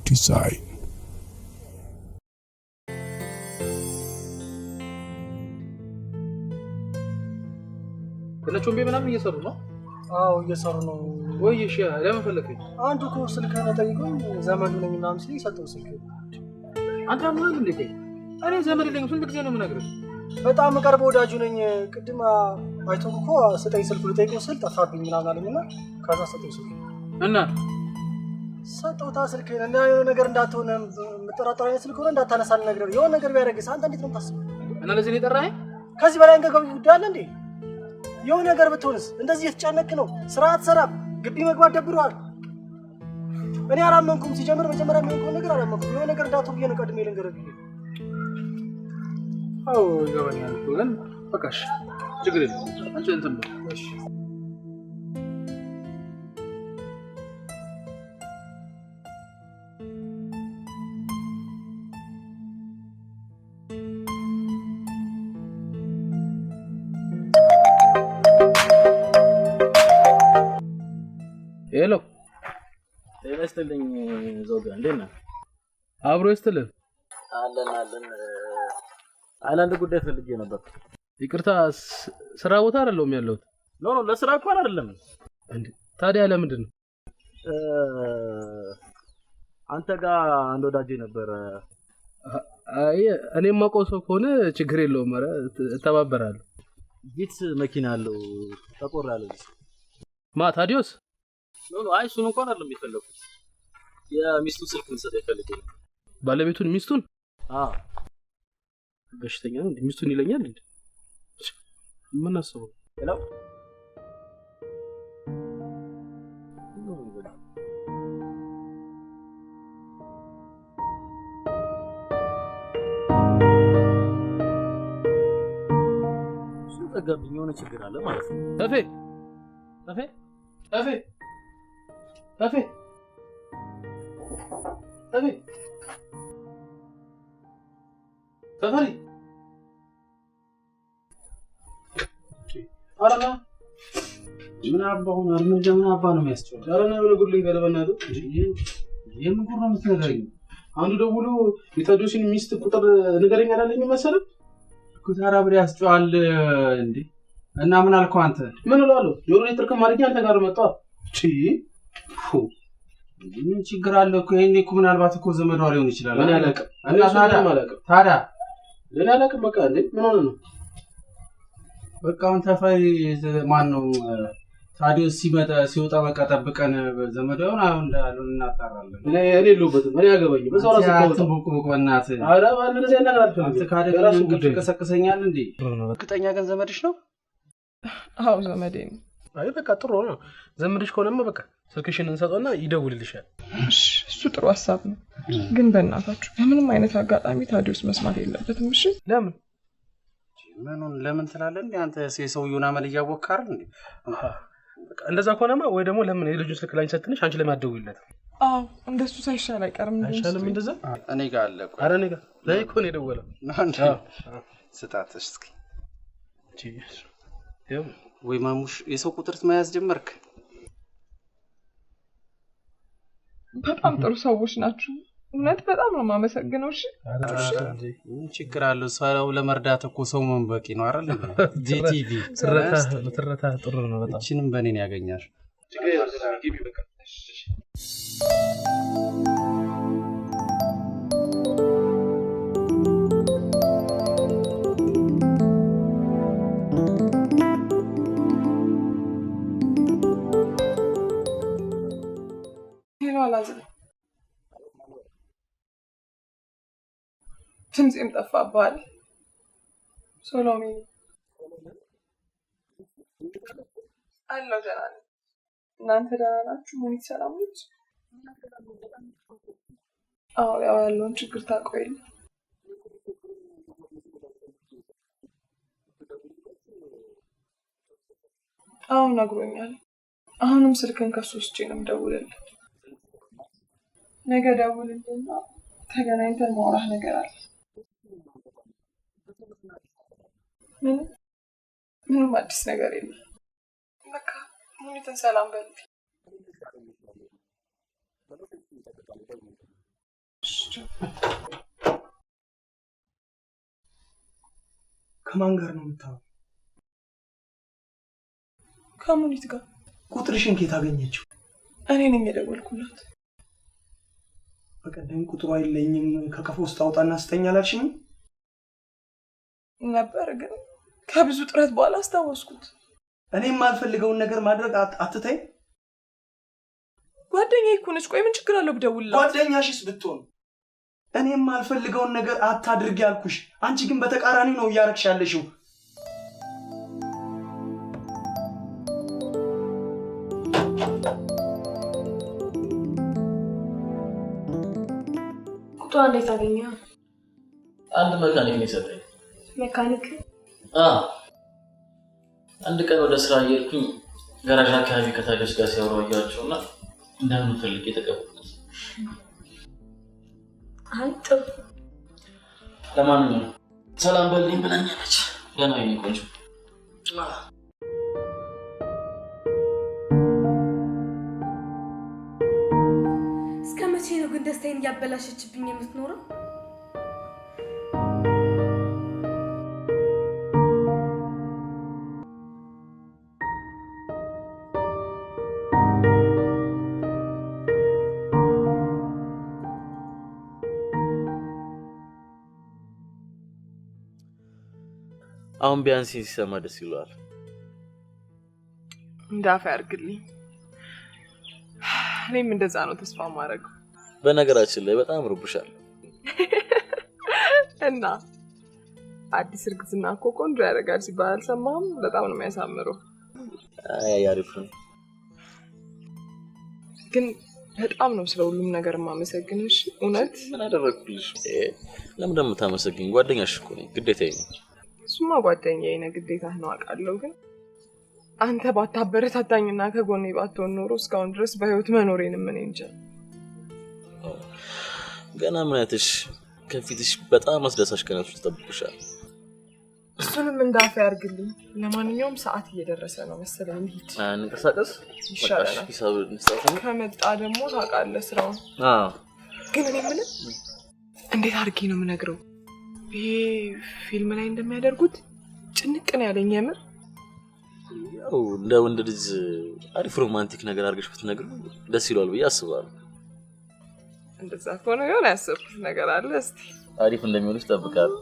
ዲዛይን። ለቾምቤ ምናምን እየሰሩ ነው? አዎ እየሰሩ ነው። ወይ እሺ ለምን ፈለከኝ? አንዱ እኮ ስልክህን ጠይቆኝ ዘመዱ ነኝ ምናምን ሲለኝ ሰጠው ስልክ። አንተ ማን እንዴ? እኔ ዘመድ የለኝም። ስንት ጊዜ ነው የምነግርህ? በጣም ቀርቦ ወዳጁ ነኝ። ቅድም አይቶ እኮ ስጠኝ ስልክ ልጠይቀው ስል ጠፋብኝ ምናምን አለኝና ከዛ ሰጠው ስልክ እና ሰጠውታ ስልክህን እና የሆነ ነገር እንዳትሆነ የምጠራጠር አይነት ስልክ ሆነ እንዳታነሳ ልነግርህ። የሆነ ነገር ቢያደርግስ አንተ እንዴት ነው የምታስበው? እና ለዚህ ነው የጠራኸኝ? ከዚህ በላይ አንገብጋቢ ጉዳይ አለ እንዴ? የሆነ ነገር ብትሆንስ? እንደዚህ የተጨነቅ ነው፣ ስራ አትሰራም፣ ግቢ መግባት ደብሮሃል። እኔ አላመንኩም። ሲጀምር መጀመሪያ የሚሆን ነገር አላመንኩም። የሆነ ነገር እንዳትሆን ብዬ ነው ቀድሜ ልንገርህ። አዎ ይገባኛል። ግን በቃ እሺ ችግር የለውም። አንተ እንትን እሺ ሄሎ ይመስልኝ ዘውጋ እንዴት ነህ? አብሮ ይስጥልን። አለን አንድ ጉዳይ ፈልጌ ነበር። ይቅርታ ስራ ቦታ አይደለም ያለሁት። ኖ ለስራ እንኳን አይደለም። እንዴ ታዲያ ለምንድን ነው? አንተ ጋር አንድ ወዳጄ ነበር። አይ እኔም ማውቀው ሰው ከሆነ ችግር የለውም። ኧረ እተባበራለሁ። ጂትስ መኪና አለው ጠቆር ያለ ማ ታዲዮስ? ኖ አይ እሱን እንኳን አይደለም የፈለኩት። የሚስቱ ስልክ እንሰጠው ፈልጌ ነው። ባለቤቱን ሚስቱን? አዎ በሽተኛ ነው ሚስቱን ይለኛል እንዴ? ምን አስበው? ሄሎ ገብኝ የሆነ ችግር አለ ማለት ነው። ተፌ ተፈሪ አረና ምን አባውን አርመጃ ምን አባ ነው የሚያስጨው? አረና ምን ጉድ ልንገርበናል። የምን ጉድ ነው የምትነግረኝ? አንዱ ደውሎ የታጆሲን ሚስት ቁጥር ንገረኝ አላለኝ መሰለህ? ኩታራ ብሬ ያስጨዋል እንዴ? እና ምን አልከው አንተ? ምን እላለሁ? ጆሮ ይጥርከም ማድረግ አንተ ጋር መጣ። ምን ችግር አለ እኮ? ይሄኔ እኮ ምናልባት እኮ ዘመዷ ሊሆን ይችላል። ምን ያላቀም ታዲያ ለኔ አላቀም። በቃ እንዴ ምን ሆነ ነው? በቃ አሁን ተፈሪ ማን ነው ታዲዮስ ሲወጣ በቃ ጠብቀን ዘመዷን አሁን እንዳሉን እናጣራለን። እኔ የለሁበትም። እኔ ያገባኝ በዛው ራስ ነው ተቦቁ በእናትህ። ኧረ ባለ ለዚህ ነገር አልፈልግም። አንተ ካደረግን ጉዳይ ከሰከሰኛል እንዴ? እርግጠኛ ግን ዘመድሽ ነው? አዎ ዘመዴ ነው። አይ በቃ ጥሩ ነው። ዘመድሽ ከሆነማ በቃ ስልክሽን እንሰጠውና ይደውልልሻል። እሱ ጥሩ ሐሳብ ነው። ግን በእናታችሁ በምንም አይነት አጋጣሚ ታዲዮስ መስማት የለበትም። እሺ ለምን ለምን ትላለህ እንዴ? አንተ የሰውየውን አመል እያወቅህ አይደል እንዴ? በቃ እንደዛ ከሆነማ ወይ ደግሞ ለምን የልጁን ስልክ ላይ ሰጥተሽ አንቺ ለማደውልለት? አዎ እንደሱ ሳይሻል አይቀርም። አይሻልም እንደዛ? እኔ ጋር አለ እኮ። ኧረ እኔ ጋር ላይ እኮ ነው የደወለው። ስጣት እስኪ። ያው ወይ ማሙሽ የሰው ቁጥር መያዝ ጀመርክ? በጣም ጥሩ ሰዎች ናችሁ። እውነት በጣም ነው የማመሰግነው። እሺ ምን ችግር አለው? ሰው ለመርዳት እኮ ሰው መንበቂ ነው አይደል? ጂቲቪ ትረታ ጥሩ ነው በጣም። እቺንም በእኔ ነው ያገኛል። ግቢ በቃ ድምፄም ጠፋብሃል ሶሎሜ። አለሁ ደህና ነኝ። እናንተ ደህና ናችሁ? ምን ሰላም ነች? አዎ ያው ያለውን ችግር ታውቀው የለ። አሁን ነግሮኛል። አሁንም ስልክን ከሱ ወስጄ ነው የምደውልልህ። ነገ ደውልልኝና ተገናኝተን ማውራት ነገር አለ። ምንም አዲስ ነገር የለም። በቃ ሙኒትን ሰላም በል። ከማን ጋር ነው የምታወራው? ከሙኒት ጋር። ቁጥርሽን ከየት አገኘችው? እኔ ነኝ የደወልኩላት። በቀደም ቁጥሩ አይለኝም ከከፎ ውስጥ አውጣና ስጠኝ አላልሽኝ ነበር? ግን ከብዙ ጥረት በኋላ አስታወስኩት። እኔም ማልፈልገውን ነገር ማድረግ አትተይ። ጓደኛዬ እኮ ነች። ቆይ ምን ችግር አለው ብደውልላት? ጓደኛሽስ ብትሆን እኔም ማልፈልገውን ነገር አታድርጊ ያልኩሽ። አንቺ ግን በተቃራኒ ነው እያረግሽ ያለሽው። ቁጥሩ እንዴት አገኘኸው? አንድ መካኒክ ነው የሰጠኝ። መካኒክ? አንድ ቀን ወደ ስራ እየሄድኩኝ ጋራዥ አካባቢ ከታገስ ጋር ሲያወሩ አያቸውና እንደምን ፈልጌ የተቀበልኩት። አንተ ለማንኛውም ሰላም በልኝ ብላኛለች። ገና የኔ ቆንጆ። እስከ መቼ ነው ግን ደስታዬን እያበላሸችብኝ የምትኖረው? አሁን ቢያንስ ሲሰማ ደስ ይላል። እንዳፈ ያርግልኝ። እኔም እንደዛ ነው ተስፋ ማድረግ። በነገራችን ላይ በጣም ሩብሻል እና አዲስ እርግዝና እኮ ቆንጆ ያደርጋል ሲባል አልሰማህም? በጣም ነው የሚያሳምረው። አሪፍ ነው። ግን በጣም ነው ስለ ሁሉም ነገር ማመሰግንሽ። እውነት ምን አደረግኩልሽ? ለምን ደም ታመሰግኝ? ጓደኛሽ እኮ ነኝ፣ ግዴታዬ ነው። እሱማ ጓደኛዬ ነው፣ ግዴታህ ነው አውቃለሁ። ግን አንተ ባታበረታታኝና ከጎኔ ባትሆን ኖሮ እስካሁን ድረስ በህይወት መኖሬንም ምን እንጃ። ገና ምንያትሽ ከፊትሽ በጣም አስደሳች ቀናቶች ተጠብቁሻል። እሱንም እንዳፈ ያርግልኝ። ለማንኛውም ሰዓት እየደረሰ ነው መሰለኝ። እንሂድ። እንቀሳቀስ ይሻላል። ሂሳብ እንስጣለን። ከመጣ ደግሞ ታውቃለህ ስራውን። ግን እኔ ምን እንዴት አድርጌ ነው የምነግረው? ይሄ ፊልም ላይ እንደሚያደርጉት ጭንቅ ነው ያለኝ። የምር ያው እንደ ወንድ ልጅ አሪፍ ሮማንቲክ ነገር አድርገሽ ብትነግሩ ደስ ይላል ብዬ አስባለሁ። እንደዛ ከሆነ የሆነ ያሰብኩት ነገር አለ። እስቲ አሪፍ እንደሚሆንሽ እጠብቃለሁ።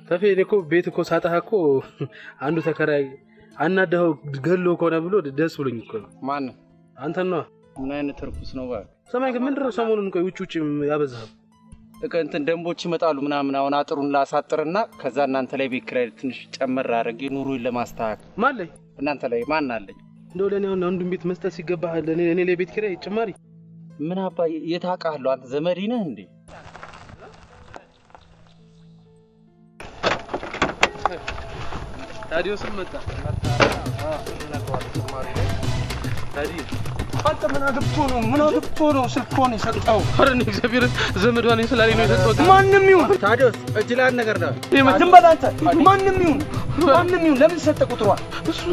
ተፌ እኮ ቤት እኮ ሳጣህ እኮ አንዱ ተከራይ አናደው ገሎ ከሆነ ብሎ ደስ ብሎኝ እኮ ነው። ማን ነው? አንተ ነው። ምን አይነት ተርኩስ ነው ባክ? ሰማይ ግን ምንድነው ሰሞኑን ቆይ ውጭ ያበዛው? እንትን ደንቦች ይመጣሉ ምናምን። አሁን አጥሩን ላሳጥርና ከዛ እናንተ ላይ ቤት ኪራይ ትንሽ ጨመር አድርጌ ኑሮን ለማስተካከል። ማን ላይ? እናንተ ላይ ማን አለኝ? እንደው ለኔ አሁን አንዱን ቤት መስጠት ሲገባህ ለኔ ላይ ቤት ኪራይ ጭማሪ ምን አባ የታውቃለሁ? አንተ ዘመዴ ነህ እንዴ? ታዲዮስም መጣ። አንተ ምን አግብቶ ነው ስልኮን የሰጠው? አረን እግዚአብሔር ዘመዷን ስላለኝ ነው የሰጠው። ማንንም ይሁን ታዲዮስ እጅ ላይ ነገር ነው። ዝም በል አንተ። ማንንም ይሁን ለምን ሰጠ? ቁጥሯን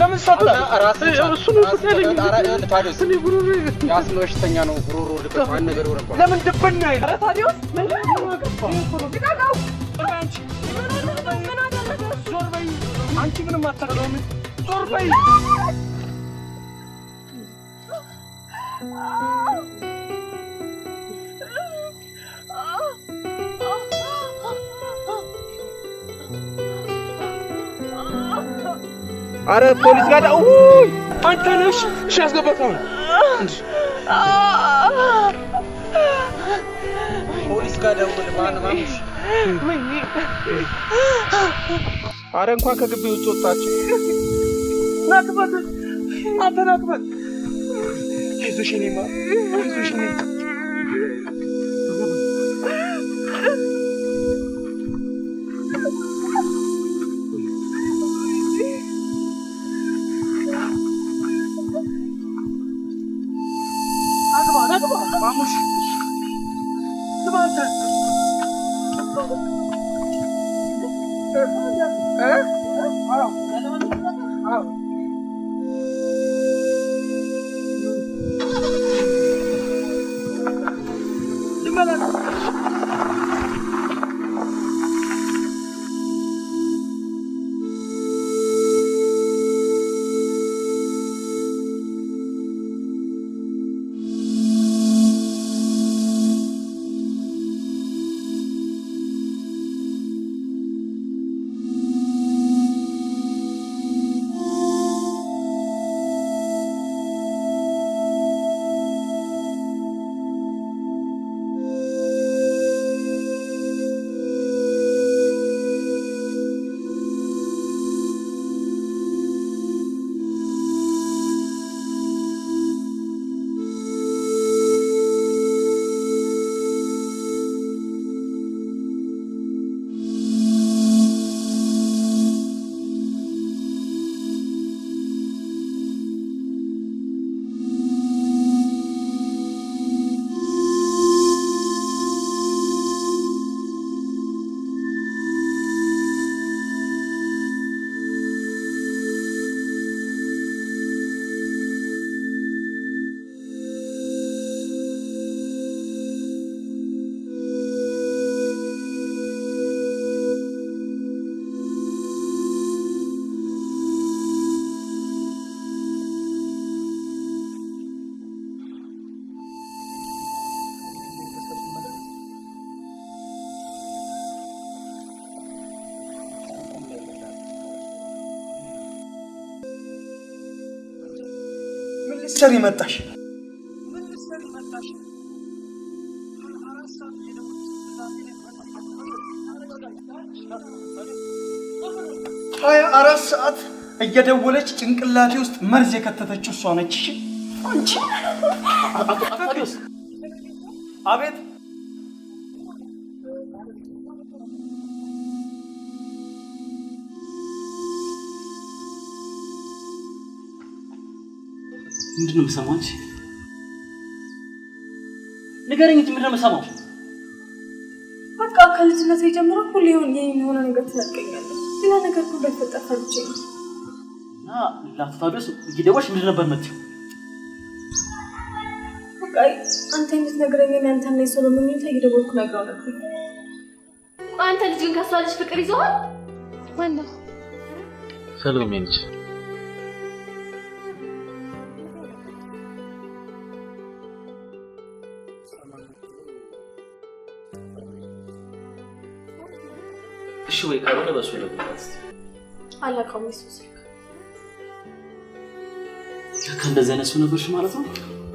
ለምን ሰጠ? እሱ ነው ሰጠልኝ። ታዲዮስ እኔ ጉሮሮ ያስመሽተኛ ነው። ጉሮሮ ልቀቅ። አንድ ነገር ወረቀ። ለምን ድብና ይል? ኧረ ታዲዮስ ምን አንቺ ምንም አታውቅም። ዞር በይ። አረ ፖሊስ ጋር ዳው አንተ ነሽ። እሺ አስገባታው። ፖሊስ ጋር ደውል። ማንማምሽ አረ እንኳን ከግቢ ውጭ ወጣችሁ። ናክበት አንተ ናክበት። አይዞሽ እኔማ አይዞሽ እኔ ማሙሽ ስማንተ ልትሰሪ መጣሽ? ሀያ 4 ሰዓት እየደወለች ጭንቅላቴ ውስጥ መርዝ የከተተችው እሷ ነች። አንቺ ታዲዮስ አቤት ምንድነው የምሰማው? ንገረኝ እንጂ ምንድነው የምሰማው? በቃ ከልጅነቴ ጀምሮ ሁሌ የሆነ ነገር ትለቀኛለህ። ሌላ ነገር ሁሉ እንዳይፈጠር ፈርቼ ነው። እና ለአቶ ታዲዮስ እየደወልሽ ምንድን ነበር የምትይው? በቃ አንተ የምትነግረኝን ያንተና የሶሎሞን ሁኔታ እየደወልኩ ነግረው ነበር። ቆይ አንተ ልጅ ግን ከሷ ልጅ ፍቅር ይዘዋል? ማነው? ሰሎሜ ነች። እሺ ወይ ካልሆነ በሱ ለቁጣት አላውቀውም። ኢየሱስ ለካ እንደዚህ አይነት ሰው ነበርሽ ማለት ነው?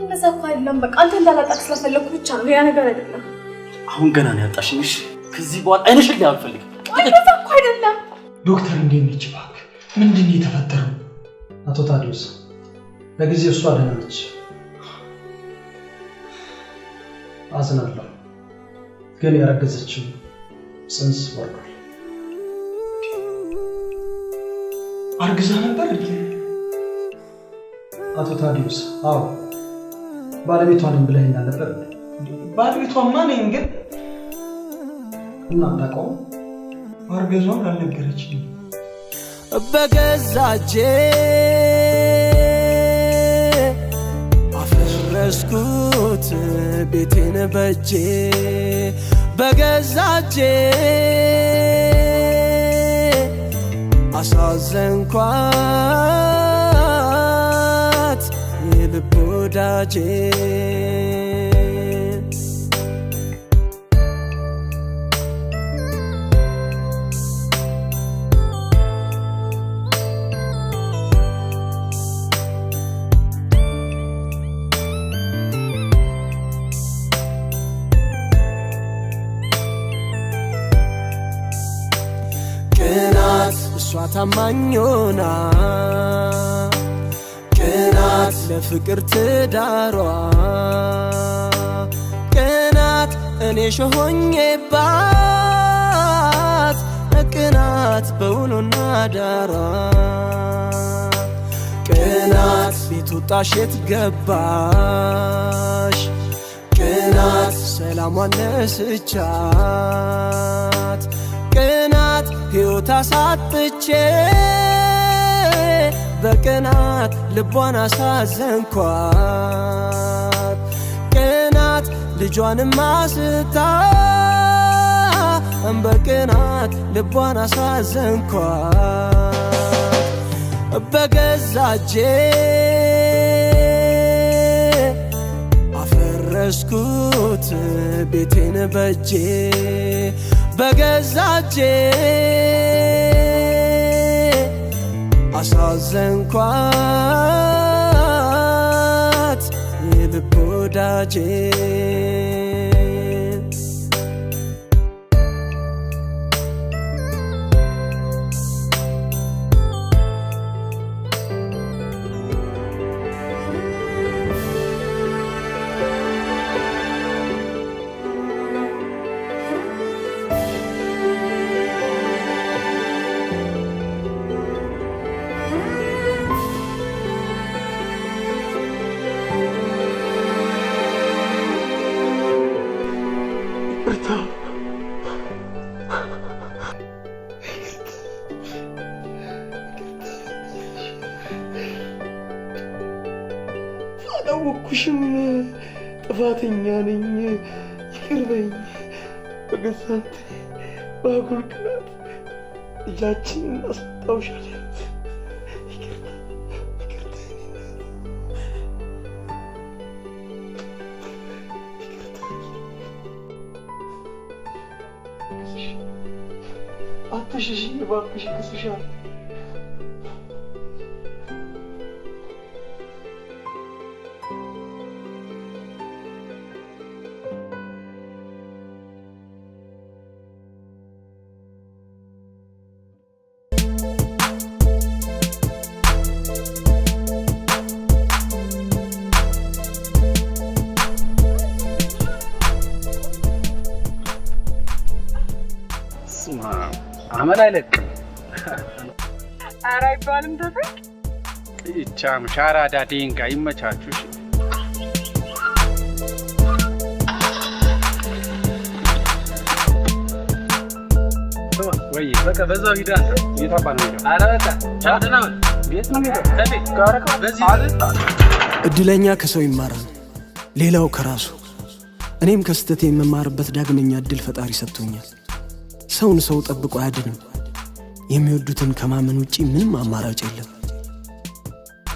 እንደዛ እኮ አይደለም። በቃ አንተ እንዳላጣቅ ስለፈለኩ ብቻ ነው፣ ሌላ ነገር አይደለም። አሁን ገና ነው ያጣሽኝ። እሺ ከዚህ በኋላ አይነሽን ላይ አልፈልግም። እንደዛ እኮ አይደለም። ዶክተር እንዴት ነች? እባክህ ምንድን ነው የተፈጠረው? አቶ ታዲዮስ ለጊዜው እሷ ደህና ነች። አዝናለሁ፣ ግን ያረገዘችው ጽንስ ወርዷል። አርግዛ ነበር እንዴ? አቶ ታዲዮስ አዎ፣ ባለቤቷንም ብለኸኛል ነበር። ባለቤቷማ ነኝ፣ ግን እናታውቀው ማርገዟን አልነገረችኝም። በገዛ እጄ አፈረስኩት ቤቴን በእጄ በገዛ እጄ አሳዘንኳት የልብ ወዳጄ ታማኞና ቅናት ለፍቅር ትዳሯ ቅናት እኔ ሾሆኜባት ቅናት በውሎና ዳሯ ቅናት ቤት ወጣሽ የት ገባሽ ቅናት ሰላሟን ነስቻት ቅናት ሕይወት አሳጥቼ በቅናት ልቧን አሳዘንኳት ቅናት ልጇንም አስታ በቅናት ልቧን አሳዘንኳት በገዛ እጄ አፈረስኩት ቤቴን በእጄ በገዛ እጄ አሳዘንኳት የልብ ወዳጄ አላወኩሽም፣ ጥፋተኛ ነኝ፣ ይቅር በይኝ። በገዛ አንተ በአጉል ቅናት ልጃችንን አስወጣሁሻለሁ። አትሽሽኝ እባክሽ፣ እክስሻለሁ። አመል አይለቅም። ኧረ አይባልም ተፈቅ ይቻም ሻራዳ ዲንጋ ይመቻቹሽ። ወይ በቃ በዛው ሂድ አንተ የታባ ነው። ኧረ በቃ ቻው ደህና ሁን። ቤት ነው ሄደው ተቤት ጋረካ በዚህ እድለኛ ከሰው ይማራል ሌላው ከራሱ። እኔም ከስተቴ የምማርበት ዳግመኛ እድል ፈጣሪ ሰጥቶኛል። ሰውን ሰው ጠብቆ አያድንም። የሚወዱትን ከማመን ውጪ ምንም አማራጭ የለም።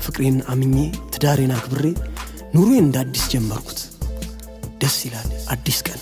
ፍቅሬን አምኜ ትዳሬን አክብሬ ኑሮዬን እንደ አዲስ ጀመርኩት። ደስ ይላል አዲስ ቀን